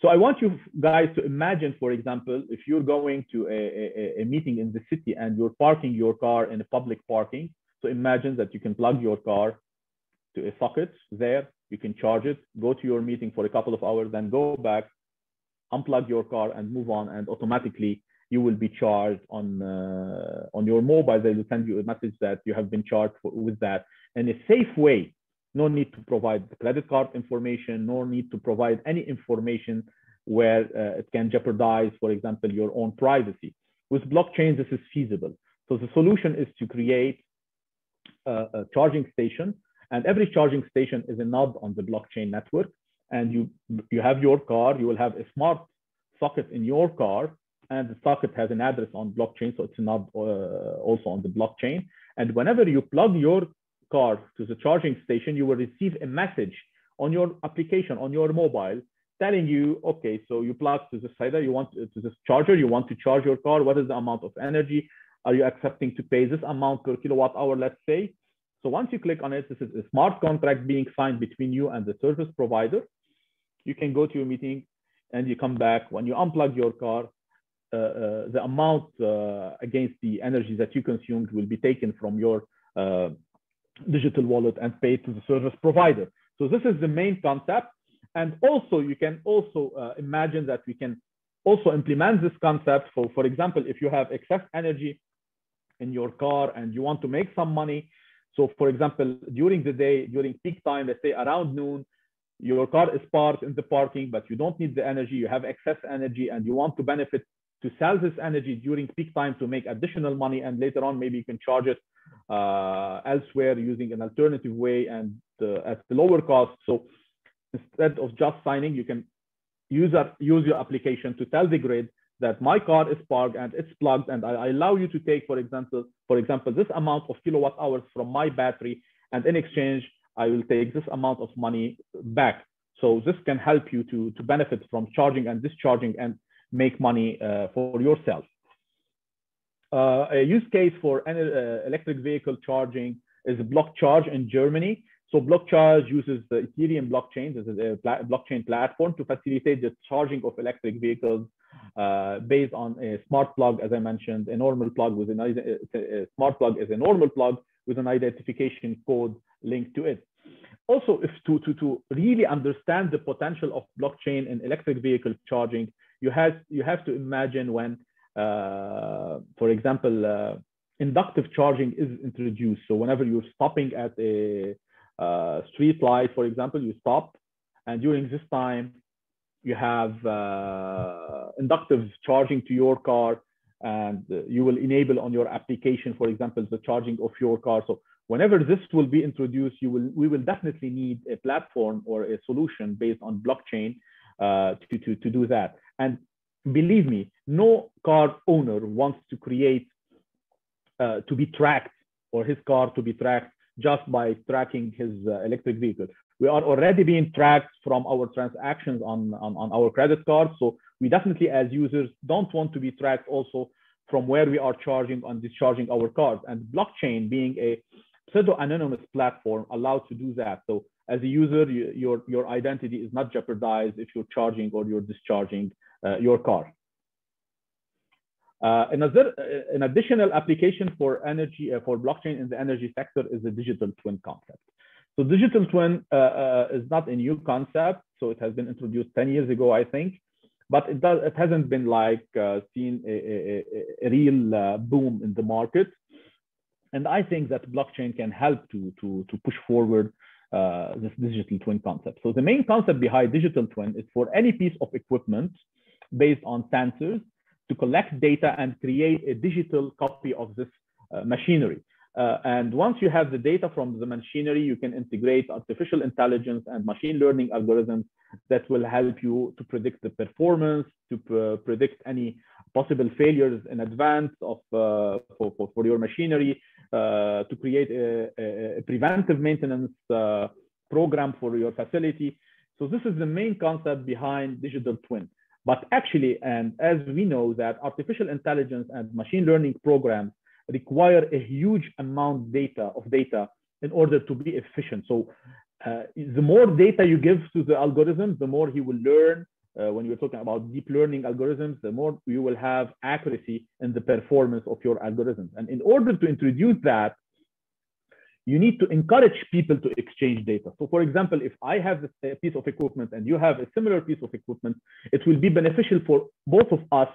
So I want you guys to imagine, for example, if you're going to a meeting in the city and you're parking your car in a public parking. So imagine that you can plug your car to a socket there, you can charge it, go to your meeting for a couple of hours, then go back, unplug your car and move on, and automatically you will be charged on your mobile. They will send you a message that you have been charged with that in a safe way. No need to provide the credit card information, no need to provide any information where it can jeopardize, for example, your own privacy. With blockchain, this is feasible. So the solution is to create a charging station, and every charging station is a node on the blockchain network. And you have your car, you will have a smart socket in your car, and the socket has an address on blockchain, so it's a node also on the blockchain. And whenever you plug your car to the charging station, you will receive a message on your application, on your mobile, telling you, okay, so you plug to this side, you want to this charger, you want to charge your car, what is the amount of energy? Are you accepting to pay this amount per kilowatt hour, let's say? So once you click on it, this is a smart contract being signed between you and the service provider. You can go to your meeting and you come back. When you unplug your car, the amount against the energy that you consumed will be taken from your digital wallet and paid to the service provider. So this is the main concept. And also, you can also imagine that we can also implement this concept for example, if you have excess energy in your car and you want to make some money. So for example, during the day, during peak time, let's say around noon, your car is parked in the parking, but you don't need the energy, you have excess energy, and you want to benefit to sell this energy during peak time to make additional money, and later on maybe you can charge it elsewhere using an alternative way and at the lower cost. So instead of just signing, you can use your application to tell the grid that my car is parked and it's plugged, and I allow you to take, for example, this amount of kilowatt hours from my battery, and in exchange, I will take this amount of money back. So this can help you to benefit from charging and discharging and make money for yourself. A use case for electric vehicle charging is BlockCharge in Germany. So BlockCharge uses the Ethereum blockchain. This is a blockchain platform to facilitate the charging of electric vehicles based on a smart plug, as I mentioned. A normal plug with a smart plug is a normal plug with an identification code linked to it. Also, if to really understand the potential of blockchain in electric vehicle charging, you have to imagine when, for example, inductive charging is introduced. So whenever you're stopping at a street light, for example, you stop, and during this time, you have inductive charging to your car, and you will enable on your application, for example, the charging of your car. So whenever this will be introduced, we will definitely need a platform or a solution based on blockchain to do that. And believe me, no car owner wants to create to be tracked, or his car to be tracked just by tracking his electric vehicle. We are already being tracked from our transactions on our credit cards. So we definitely, as users, don't want to be tracked also from where we are charging and discharging our cars. And blockchain, being a pseudo-anonymous platform, allows to do that. So as a user, your identity is not jeopardized if you're charging or you're discharging your car. An additional application for energy for blockchain in the energy sector is the digital twin concept. So digital twin is not a new concept. So it has been introduced 10 years ago, I think, but it hasn't been like seen a real boom in the market. And I think that blockchain can help to push forward this digital twin concept. So the main concept behind digital twin is for any piece of equipment based on sensors to collect data and create a digital copy of this machinery. And once you have the data from the machinery, you can integrate artificial intelligence and machine learning algorithms that will help you to predict the performance, to predict any possible failures in advance of for your machinery, to create a preventive maintenance program for your facility. So this is the main concept behind digital twin. But actually, and as we know that artificial intelligence and machine learning programs require a huge amount of data in order to be efficient. So the more data you give to the algorithm, the more he will learn. When you're talking about deep learning algorithms, the more you will have accuracy in the performance of your algorithms. And in order to introduce that, you need to encourage people to exchange data. So for example, if I have this piece of equipment and you have a similar piece of equipment, it will be beneficial for both of us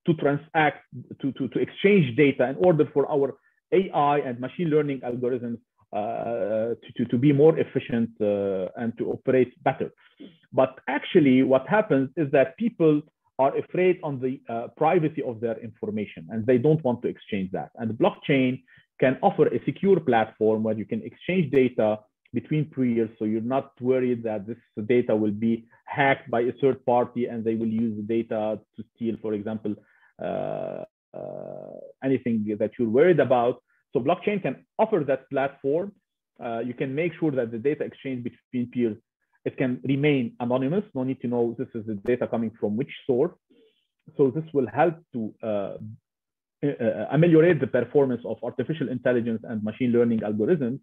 to transact, to exchange data in order for our AI and machine learning algorithms to be more efficient and to operate better. But actually what happens is that people are afraid on the privacy of their information and they don't want to exchange that. And blockchain can offer a secure platform where you can exchange data between peers, so you're not worried that this data will be hacked by a third party and they will use the data to steal, for example, anything that you're worried about. So blockchain can offer that platform. You can make sure that the data exchange between peers, it can remain anonymous. No need to know this is the data coming from which source. So this will help to ameliorate the performance of artificial intelligence and machine learning algorithms.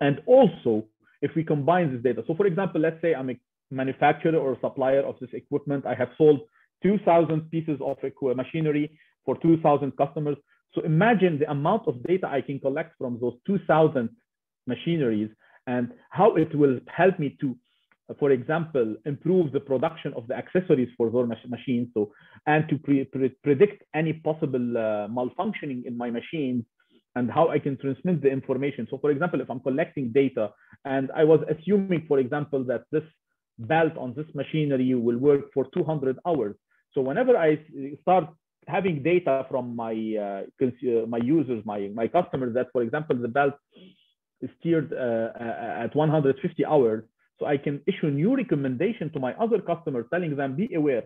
And also, if we combine this data, so for example, let's say I'm a manufacturer or supplier of this equipment. I have sold 2,000 pieces of machinery for 2,000 customers. So imagine the amount of data I can collect from those 2,000 machineries and how it will help me to, for example, improve the production of the accessories for those machines. So, and to predict any possible malfunctioning in my machines and how I can transmit the information. So for example, if I'm collecting data and I was assuming, for example, that this belt on this machinery will work for 200 hours. So whenever I start having data from my users, my customers, that, for example, the belt is steered at 150 hours, so I can issue new recommendation to my other customers telling them, be aware,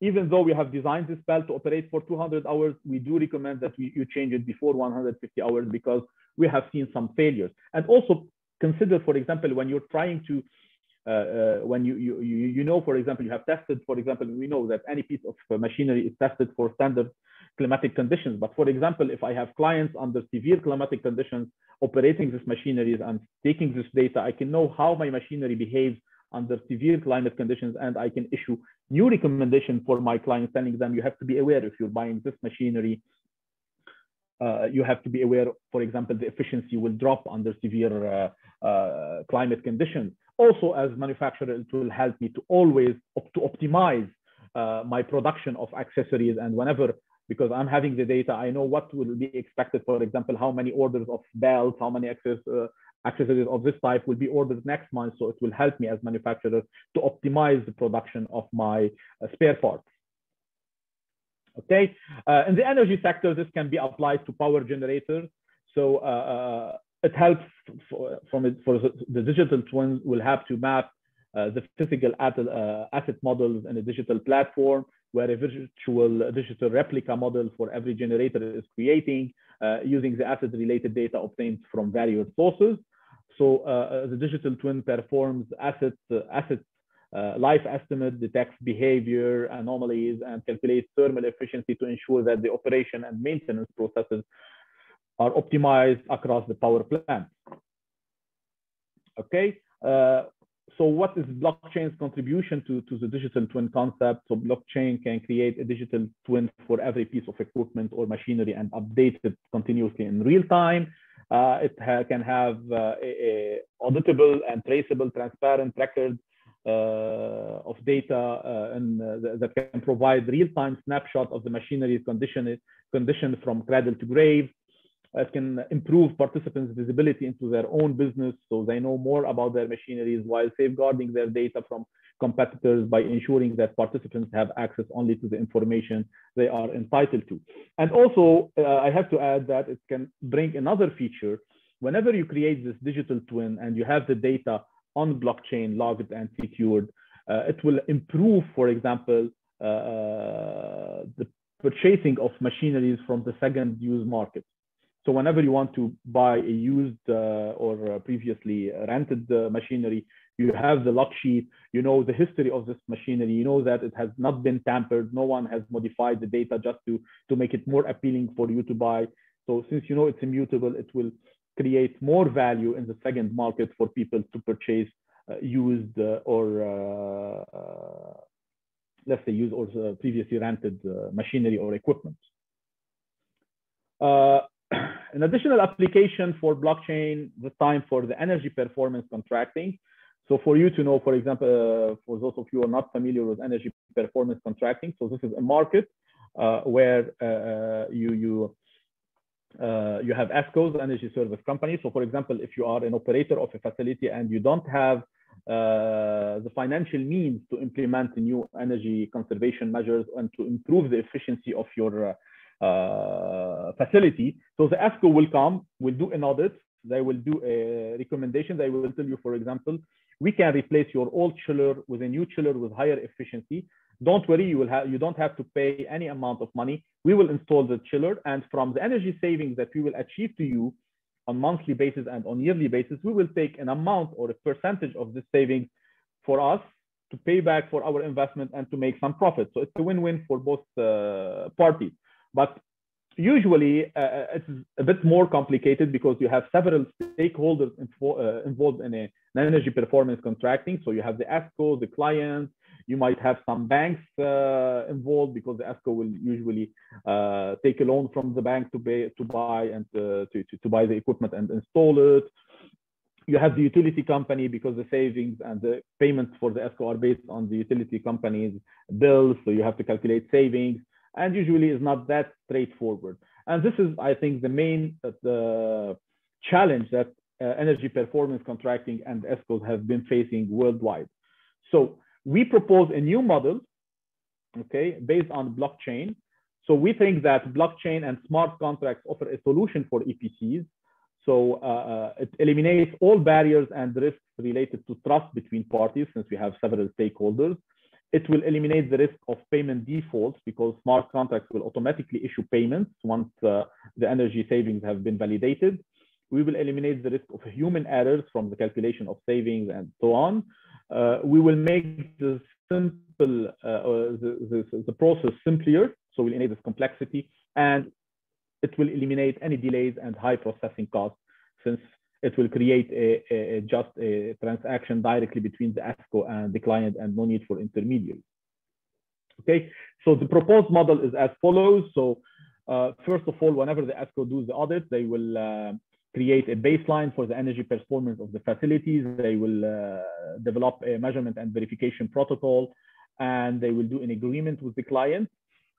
even though we have designed this belt to operate for 200 hours, we do recommend that you change it before 150 hours because we have seen some failures. And also consider, for example, when you're trying to, when you know, for example, you have tested, for example, we know that any piece of machinery is tested for standard climatic conditions. But for example, if I have clients under severe climatic conditions operating this machineries and taking this data, I can know how my machinery behaves under severe climate conditions, and I can issue new recommendation for my clients telling them you have to be aware if you're buying this machinery, you have to be aware, for example, the efficiency will drop under severe climate conditions. Also, as manufacturer, it will help me to always optimize my production of accessories, and whenever, because I'm having the data, I know what will be expected. For example, how many orders of belts, how many accessories of this type will be ordered next month. So it will help me as manufacturer to optimize the production of my spare parts. Okay, in the energy sector, this can be applied to power generators. So it helps for the digital twin will have to map the physical asset models in a digital platform where a virtual digital replica model for every generator is creating using the asset related data obtained from various sources. So the digital twin performs asset life estimate, detects behavior anomalies, and calculates thermal efficiency to ensure that the operation and maintenance processes are optimized across the power plant. Okay, so what is blockchain's contribution to the digital twin concept? So blockchain can create a digital twin for every piece of equipment or machinery and update it continuously in real time. Can have a auditable and traceable, transparent record of data that can provide real-time snapshot of the machinery's condition from cradle to grave. It can improve participants' visibility into their own business, so they know more about their machineries while safeguarding their data from competitors by ensuring that participants have access only to the information they are entitled to. And also, I have to add that it can bring another feature. Whenever you create this digital twin and you have the data on blockchain logged and secured, it will improve, for example, the purchasing of machineries from the second use market. So whenever you want to buy a used or previously rented machinery, you have the log sheet, you know the history of this machinery, you know that it has not been tampered, no one has modified the data just to make it more appealing for you to buy. So since you know it's immutable, it will create more value in the second market for people to purchase used or let's say used or previously rented machinery or equipment. An additional application for blockchain this time for the energy performance contracting. So for you to know, for example, for those of you who are not familiar with energy performance contracting, so this is a market where you have ESCOs, energy service companies. So for example, if you are an operator of a facility and you don't have the financial means to implement new energy conservation measures and to improve the efficiency of your facility. So the ESCO will come, will do an audit, they will do a recommendation, they will tell you, for example, we can replace your old chiller with a new chiller with higher efficiency. Don't worry, you don't have to pay any amount of money. We will install the chiller, and from the energy savings that we will achieve to you on monthly basis and on yearly basis, we will take an amount or a percentage of this savings for us to pay back for our investment and to make some profit. So it's a win-win for both parties. But usually it's a bit more complicated because you have several stakeholders involved in an energy performance contracting. So you have the ESCO, the client, you might have some banks involved because the ESCO will usually take a loan from the bank to buy and to buy the equipment and install it. You have the utility company because the savings and the payments for the ESCO are based on the utility company's bills. So you have to calculate savings. And usually is not that straightforward. And this is, I think, the main challenge that energy performance contracting and ESCOs have been facing worldwide. So we propose a new model, okay, based on blockchain. So we think that blockchain and smart contracts offer a solution for EPCs. So it eliminates all barriers and risks related to trust between parties, since we have several stakeholders. It will eliminate the risk of payment defaults because smart contracts will automatically issue payments once the energy savings have been validated. We will eliminate the risk of human errors from the calculation of savings and so on. We will make the process simpler, so we'll eliminate this complexity, and it will eliminate any delays and high processing costs, since it will create just a transaction directly between the ESCO and the client and no need for intermediaries. Okay, so the proposed model is as follows. So first of all, whenever the ESCO does the audit, they will create a baseline for the energy performance of the facilities. They will develop a measurement and verification protocol, and they will do an agreement with the client.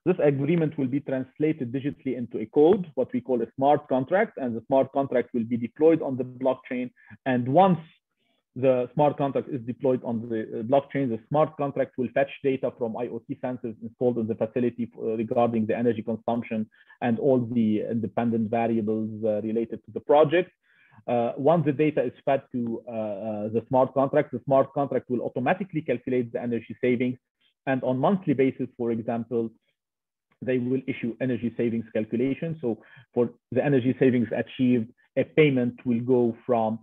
This agreement will be translated digitally into a code, what we call a smart contract, and the smart contract will be deployed on the blockchain. And once the smart contract is deployed on the blockchain, the smart contract will fetch data from IoT sensors installed in the facility regarding the energy consumption and all the independent variables related to the project. Once the data is fed to the smart contract will automatically calculate the energy savings. And on monthly basis, for example, they will issue energy savings calculation. So for the energy savings achieved, a payment will go from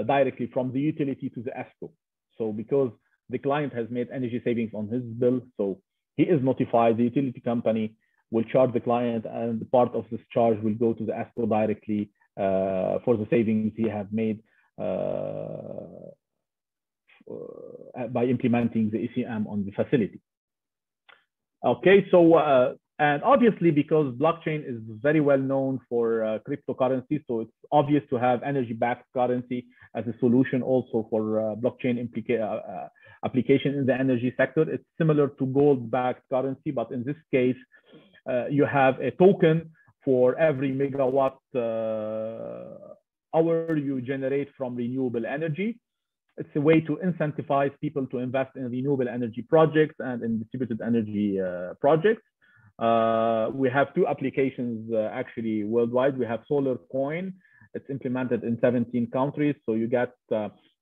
directly from the utility to the ESCO. So because the client has made energy savings on his bill, so he is notified, the utility company will charge the client, and part of this charge will go to the ESCO directly for the savings he has made by implementing the ECM on the facility. Okay, so and obviously because blockchain is very well known for cryptocurrency, so it's obvious to have energy-backed currency as a solution also for blockchain application in the energy sector. It's similar to gold-backed currency, but in this case, you have a token for every megawatt hour you generate from renewable energy. It's a way to incentivize people to invest in renewable energy projects and in distributed energy projects. We have two applications actually worldwide. We have Solar Coin. It's implemented in 17 countries. So you get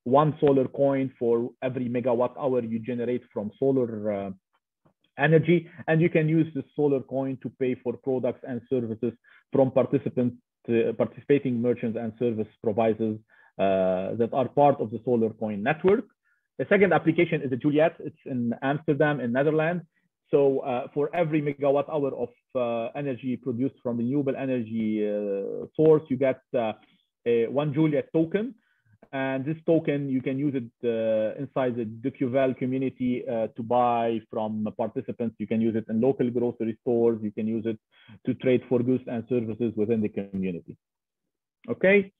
one solar coin for every megawatt hour you generate from solar energy. And you can use this solar coin to pay for products and services from participating merchants and service providers that are part of the Solar Coin network. The second application is the Juliet. It's in Amsterdam, in Netherlands. So for every megawatt hour of energy produced from renewable energy source, you get one Juliet token. And this token, you can use it inside the DQVAL community to buy from participants. You can use it in local grocery stores. You can use it to trade for goods and services within the community. Okay.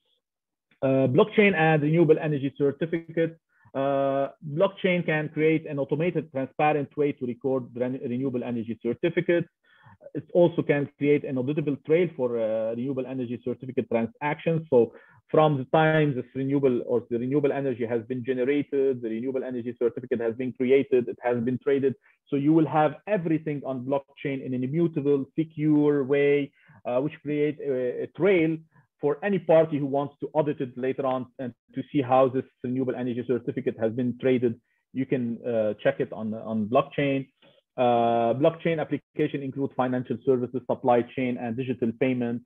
Blockchain and renewable energy certificates. Blockchain can create an automated, transparent way to record renewable energy certificates. It also can create an auditable trail for renewable energy certificate transactions. So from the time this renewable energy has been generated, the renewable energy certificate has been created, it has been traded. So you will have everything on blockchain in an immutable, secure way, which create a trail for any party who wants to audit it later on and to see how this renewable energy certificate has been traded. You can check it on blockchain. Blockchain application include financial services, supply chain, and digital payment.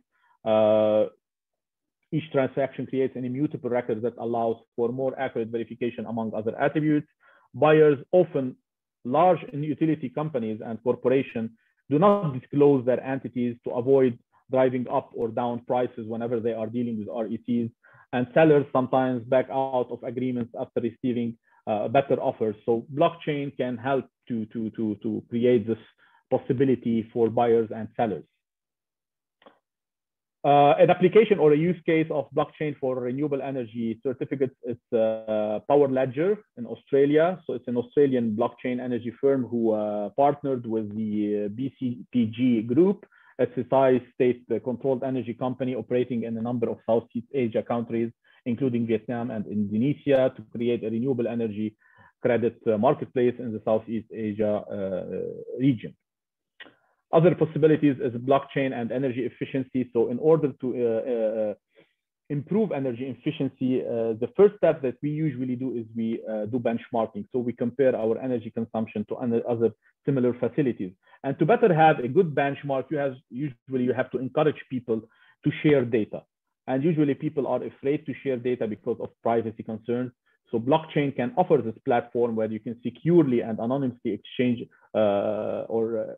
Each transaction creates an immutable record that allows for more accurate verification among other attributes. Buyers, often large utility companies and corporations, do not disclose their entities to avoid driving up or down prices whenever they are dealing with RECs. And sellers sometimes back out of agreements after receiving better offers. So blockchain can help to create this possibility for buyers and sellers. An application or a use case of blockchain for renewable energy certificates is Power Ledger in Australia. So it's an Australian blockchain energy firm who partnered with the BCPG group. It's a Thai state-controlled energy company operating in a number of Southeast Asia countries, including Vietnam and Indonesia, to create a renewable energy credit marketplace in the Southeast Asia region. Other possibilities is blockchain and energy efficiency. So in order to improve energy efficiency, the first step that we usually do is we do benchmarking. So we compare our energy consumption to other similar facilities. And to better have a good benchmark, you have to encourage people to share data. And usually people are afraid to share data because of privacy concerns. So blockchain can offer this platform where you can securely and anonymously exchange or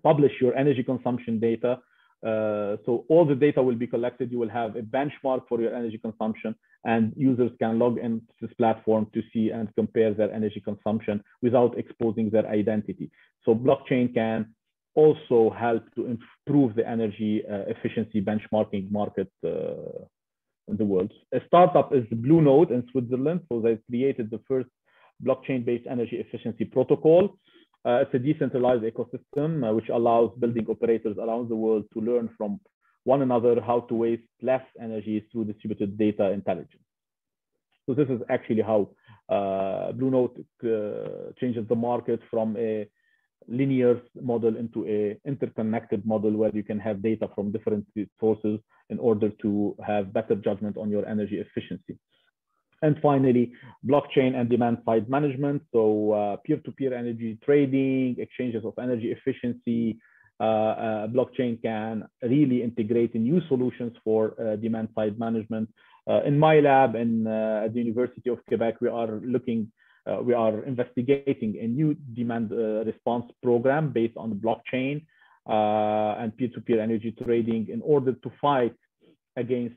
publish your energy consumption data. So all the data will be collected. You will have a benchmark for your energy consumption, and users can log into this platform to see and compare their energy consumption without exposing their identity. So blockchain can also help to improve the energy efficiency benchmarking market in the world. A startup is Blue Node in Switzerland. So they created the first blockchain-based energy efficiency protocol. It's a decentralized ecosystem which allows building operators around the world to learn from one another how to waste less energy through distributed data intelligence. So this is actually how Blue Node changes the market from a linear model into an interconnected model where you can have data from different sources in order to have better judgment on your energy efficiency. And finally, blockchain and demand-side management. So peer-to-peer energy trading, exchanges of energy efficiency. Blockchain can really integrate new solutions for demand-side management. In my lab at the University of Quebec, we are investigating a new demand response program based on blockchain and peer-to-peer energy trading in order to fight against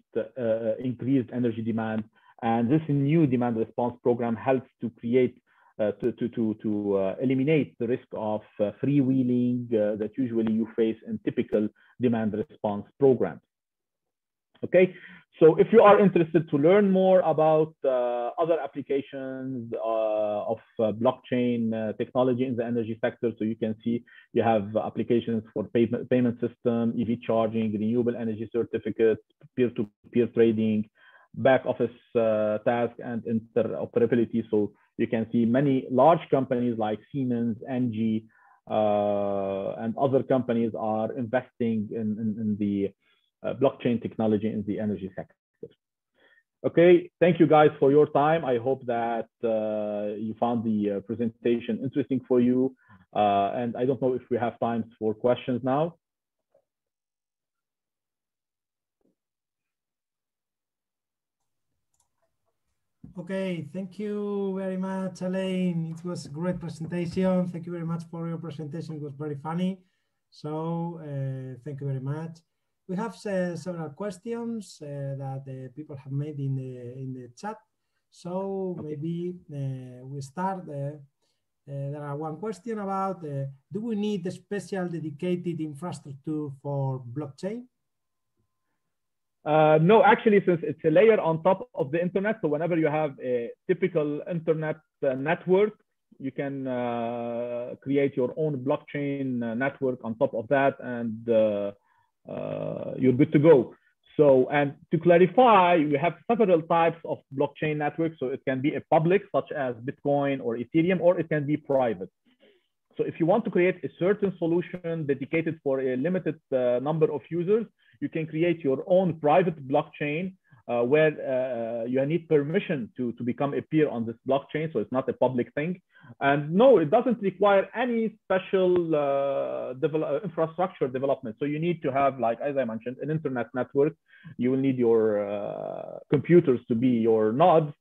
increased energy demand And this new demand response program helps to create to eliminate the risk of freewheeling that usually you face in typical demand response programs. Okay, so if you are interested to learn more about other applications of blockchain technology in the energy sector, so you can see you have applications for payment system, EV charging, renewable energy certificates, peer-to-peer trading, back office task and interoperability. So you can see many large companies like Siemens, ENGIE, and other companies are investing in the blockchain technology in the energy sector. Okay, thank you guys for your time. I hope that you found the presentation interesting for you. And I don't know if we have time for questions now. Okay, thank you very much, Alain. It was a great presentation. Thank you very much for your presentation. It was very funny. So thank you very much. We have several questions that people have made in the chat. So maybe we start. There are one question about, do we need a special dedicated infrastructure for blockchain? No, actually, since it's a layer on top of the internet, so whenever you have a typical internet network, you can create your own blockchain network on top of that, and you're good to go. So, and to clarify, we have several types of blockchain networks. So it can be a public, such as Bitcoin or Ethereum, or it can be private. So if you want to create a certain solution dedicated for a limited number of users, you can create your own private blockchain where you need permission to become a peer on this blockchain. So it's not a public thing. And no, it doesn't require any special infrastructure development. So you need to have, like, as I mentioned, an internet network. You will need your computers to be your nodes.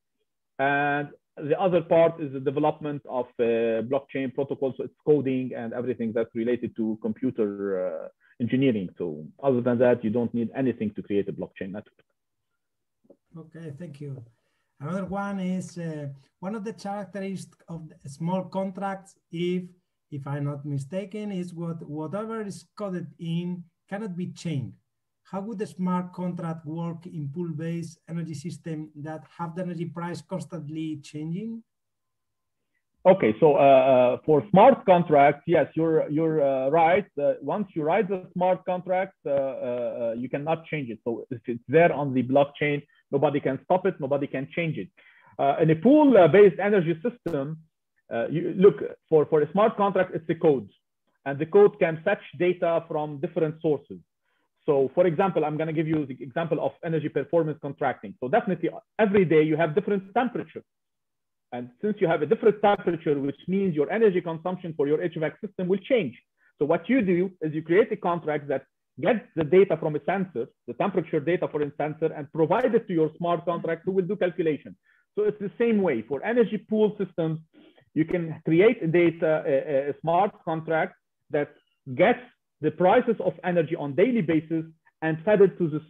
And the other part is the development of blockchain protocols. So it's coding and everything that's related to computer engineering. So other than that, you don't need anything to create a blockchain network. Okay, thank you. Another one is one of the characteristics of the small contracts, if I'm not mistaken, is whatever is coded in cannot be changed. How would the smart contract work in pool-based energy system that have the energy price constantly changing? Okay, so for smart contracts, yes, you're right. Once you write the smart contract, you cannot change it. So if it's there on the blockchain, nobody can stop it, nobody can change it. In a pool-based energy system, you look for a smart contract, it's a code, and the code can fetch data from different sources. So, for example, I'm going to give you the example of energy performance contracting. So definitely every day you have different temperatures. And since you have a different temperature, which means your energy consumption for your HVAC system will change. So what you do is you create a contract that gets the data from a sensor, the temperature data for a sensor, and provide it to your smart contract who will do calculation. So it's the same way for energy pool systems. You can create a smart contract that gets the prices of energy on daily basis and fed it to the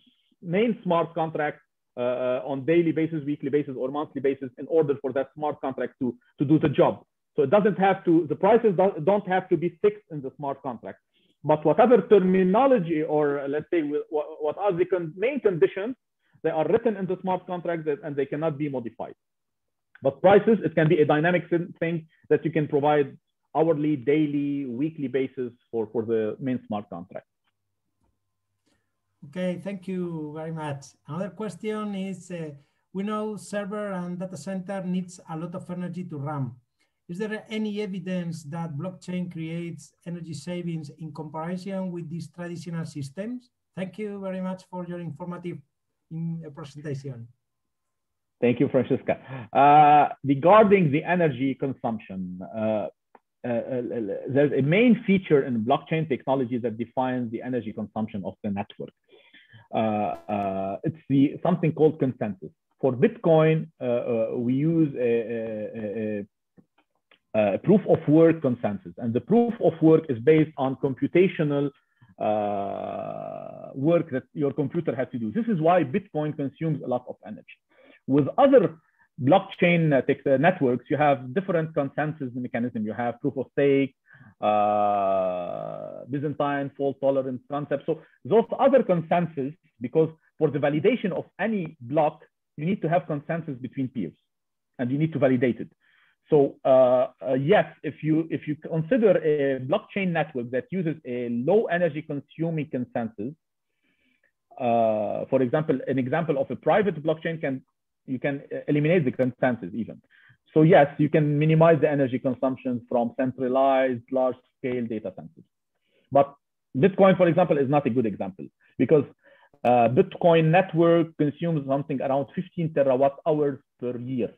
main smart contract on daily basis, weekly basis, or monthly basis in order for that smart contract to do the job. So it doesn't have to, the prices don't have to be fixed in the smart contract. But whatever terminology, or let's say what are the main conditions, they are written in the smart contract and they cannot be modified. But prices, it can be a dynamic thing that you can provide hourly, daily, weekly basis for the main smart contract. Okay, thank you very much. Another question is, we know server and data center needs a lot of energy to run. Is there any evidence that blockchain creates energy savings in comparison with these traditional systems? Thank you very much for your informative presentation. Thank you, Francesca. Regarding the energy consumption, there's a main feature in blockchain technology that defines the energy consumption of the network. It's something called consensus. For Bitcoin, we use a proof of work consensus, and the proof of work is based on computational work that your computer has to do. This is why Bitcoin consumes a lot of energy. With other blockchain networks, you have different consensus mechanism. You have proof of stake, Byzantine, fault tolerance concept. So those other consensus, because for the validation of any block, you need to have consensus between peers, and you need to validate it. So yes, if you consider a blockchain network that uses a low energy consuming consensus, for example, an example of a private blockchain you can eliminate the consensus even. So yes, you can minimize the energy consumption from centralized large scale data centers. But Bitcoin, for example, is not a good example, because Bitcoin network consumes something around 15 terawatt hours per year,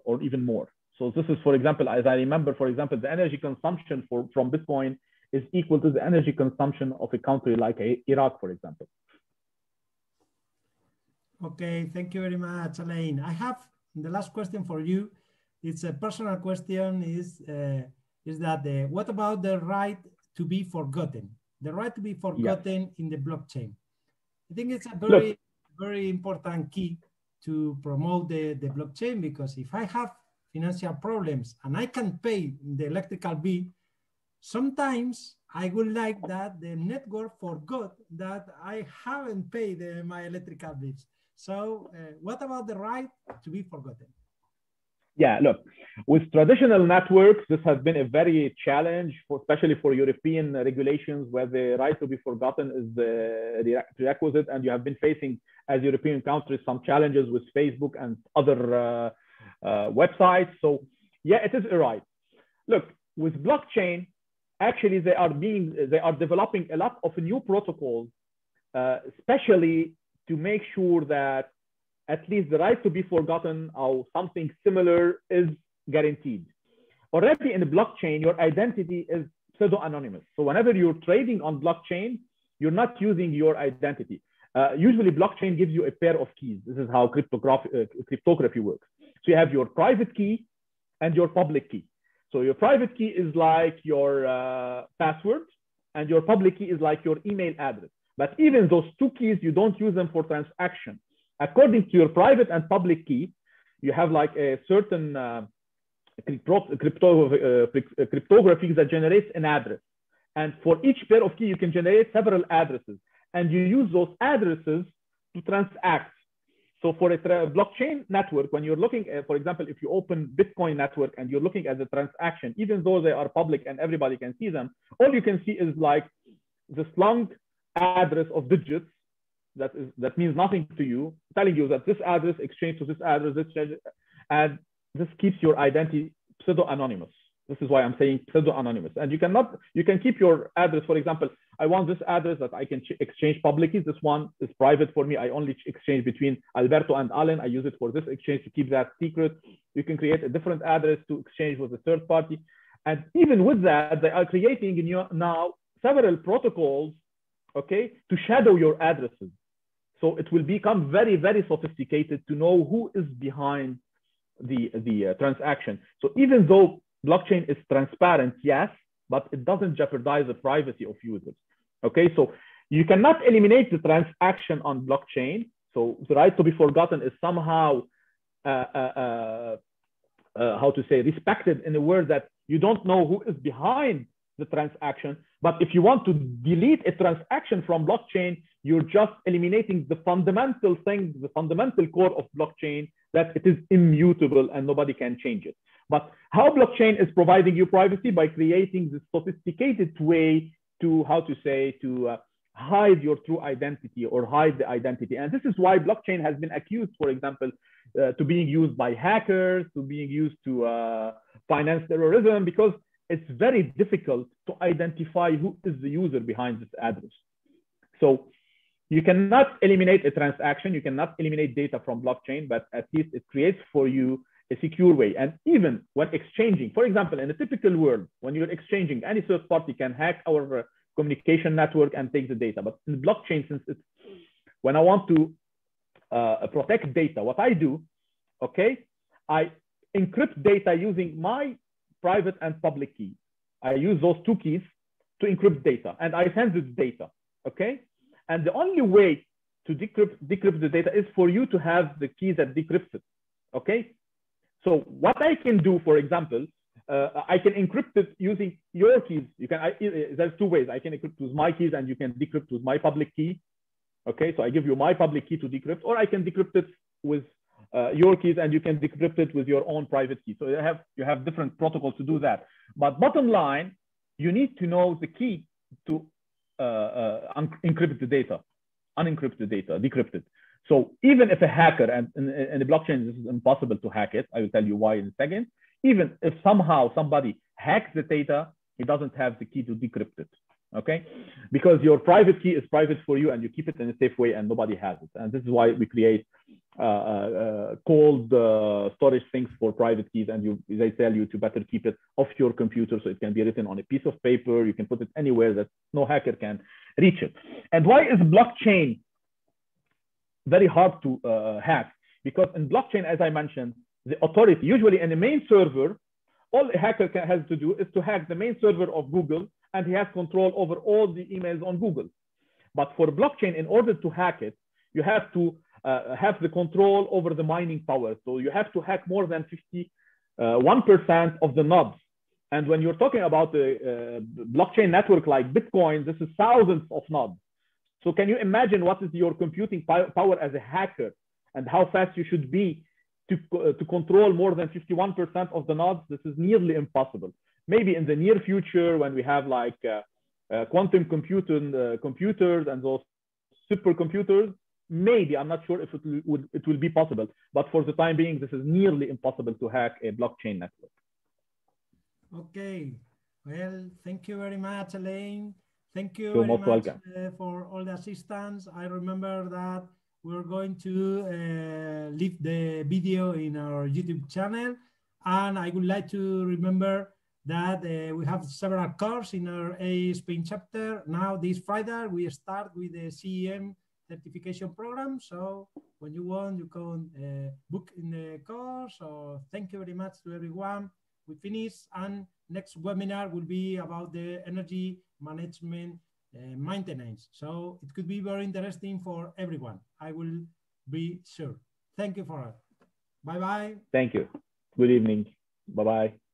or even more. So this is, for example, as I remember, for example, the energy consumption from Bitcoin is equal to the energy consumption of a country like Iraq, for example. Okay, thank you very much, Alain. I have the last question for you. It's a personal question. Is that what about the right to be forgotten? The right to be forgotten in the blockchain. I think it's a very important key to promote the blockchain, because if I have financial problems and I can pay the electrical bill, sometimes I would like that the network forgot that I haven't paid my electrical bills. So what about the right to be forgotten? Yeah, look, with traditional networks, this has been a very challenge, especially for European regulations, where the right to be forgotten is the prerequisite, and you have been facing, as European countries, some challenges with Facebook and other websites. So yeah, it is a right. Look, with blockchain, actually they are developing a lot of new protocols, especially to make sure that at least the right to be forgotten or something similar is guaranteed. Already in the blockchain, your identity is pseudo-anonymous. So whenever you're trading on blockchain, you're not using your identity. Usually blockchain gives you a pair of keys. This is how cryptography works. So you have your private key and your public key. So your private key is like your password, and your public key is like your email address. But even those two keys, you don't use them for transaction. According to your private and public key, you have like a certain cryptography that generates an address. And for each pair of key, you can generate several addresses. And you use those addresses to transact. So for a blockchain network, when you're looking at, for example, if you open Bitcoin network and you're looking at the transaction, even though they are public and everybody can see them, all you can see is like this long address of digits that means nothing to you, telling you that this address exchanged to this address, and this keeps your identity pseudo-anonymous. This is why I'm saying pseudo-anonymous. And you can keep your address. For example, I want this address that I can exchange publicly. This one is private for me. I only exchange between Alberto and Alain. I use it for this exchange to keep that secret. You can create a different address to exchange with a third party. And even with that, they are creating now several protocols, okay, to shadow your addresses. So it will become very, very sophisticated to know who is behind the transaction. So even though blockchain is transparent, yes, but it doesn't jeopardize the privacy of users. Okay, so you cannot eliminate the transaction on blockchain. So the right to be forgotten is somehow, how to say, respected in a word that you don't know who is behind the transaction. But if you want to delete a transaction from blockchain, you're just eliminating the fundamental thing, the fundamental core of blockchain, that it is immutable and nobody can change it. But how blockchain is providing you privacy? By creating this sophisticated way to, how to say, to hide your true identity or hide the identity. And this is why blockchain has been accused, for example, to being used by hackers, to being used to finance terrorism, because it's very difficult to identify who is the user behind this address. So you cannot eliminate a transaction, you cannot eliminate data from blockchain, but at least it creates for you a secure way. And even when exchanging, for example, in a typical world, when you're exchanging, any third party can hack our communication network and take the data. But in blockchain, since it's, when I want to protect data, what I do, okay, I encrypt data using my private and public key. I use those two keys to encrypt data, and I send this data, okay? And the only way to decrypt the data is for you to have the key that decrypts it. Okay. So what I can do, for example, I can encrypt it using your keys. You can. There's two ways. I can encrypt with my keys, and you can decrypt with my public key. Okay. So I give you my public key to decrypt, or I can decrypt it with your keys, and you can decrypt it with your own private key. So you have different protocols to do that. But bottom line, you need to know the key to encrypt the data, unencrypt the data, decrypt it. So even if a hacker, and in the blockchain, this is impossible to hack it. I will tell you why in a second. Even if somehow somebody hacks the data, he doesn't have the key to decrypt it. Okay, because your private key is private for you, and you keep it in a safe way, and nobody has it. And this is why we create cold storage things for private keys, and they tell you to better keep it off your computer, so it can be written on a piece of paper. You can put it anywhere that no hacker can reach it. And why is blockchain very hard to hack? Because in blockchain, as I mentioned, the authority, usually in the main server, all a hacker has to do is to hack the main server of Google, and he has control over all the emails on Google. But for blockchain, in order to hack it, you have to have the control over the mining power. So you have to hack more than 51% of the nodes. And when you're talking about a blockchain network like Bitcoin, this is thousands of nodes. So can you imagine what is your computing power as a hacker, and how fast you should be to control more than 51% of the nodes? This is nearly impossible. Maybe in the near future, when we have like quantum computers and those supercomputers, maybe, I'm not sure if it will be possible. But for the time being, this is nearly impossible to hack a blockchain network. Okay. Well, thank you very much, Alain. Thank you You're very most much welcome. for all the assistance. I remember that we're going to leave the video in our YouTube channel. And I would like to remember that we have several courses in our A Spain chapter. Now, this Friday, we start with the CEM certification program. So when you want, you can book in the course. So thank you very much to everyone. We finish, and next webinar will be about the energy management maintenance. So it could be very interesting for everyone. I will be sure. Thank you for it. Bye-bye. Thank you. Good evening. Bye-bye.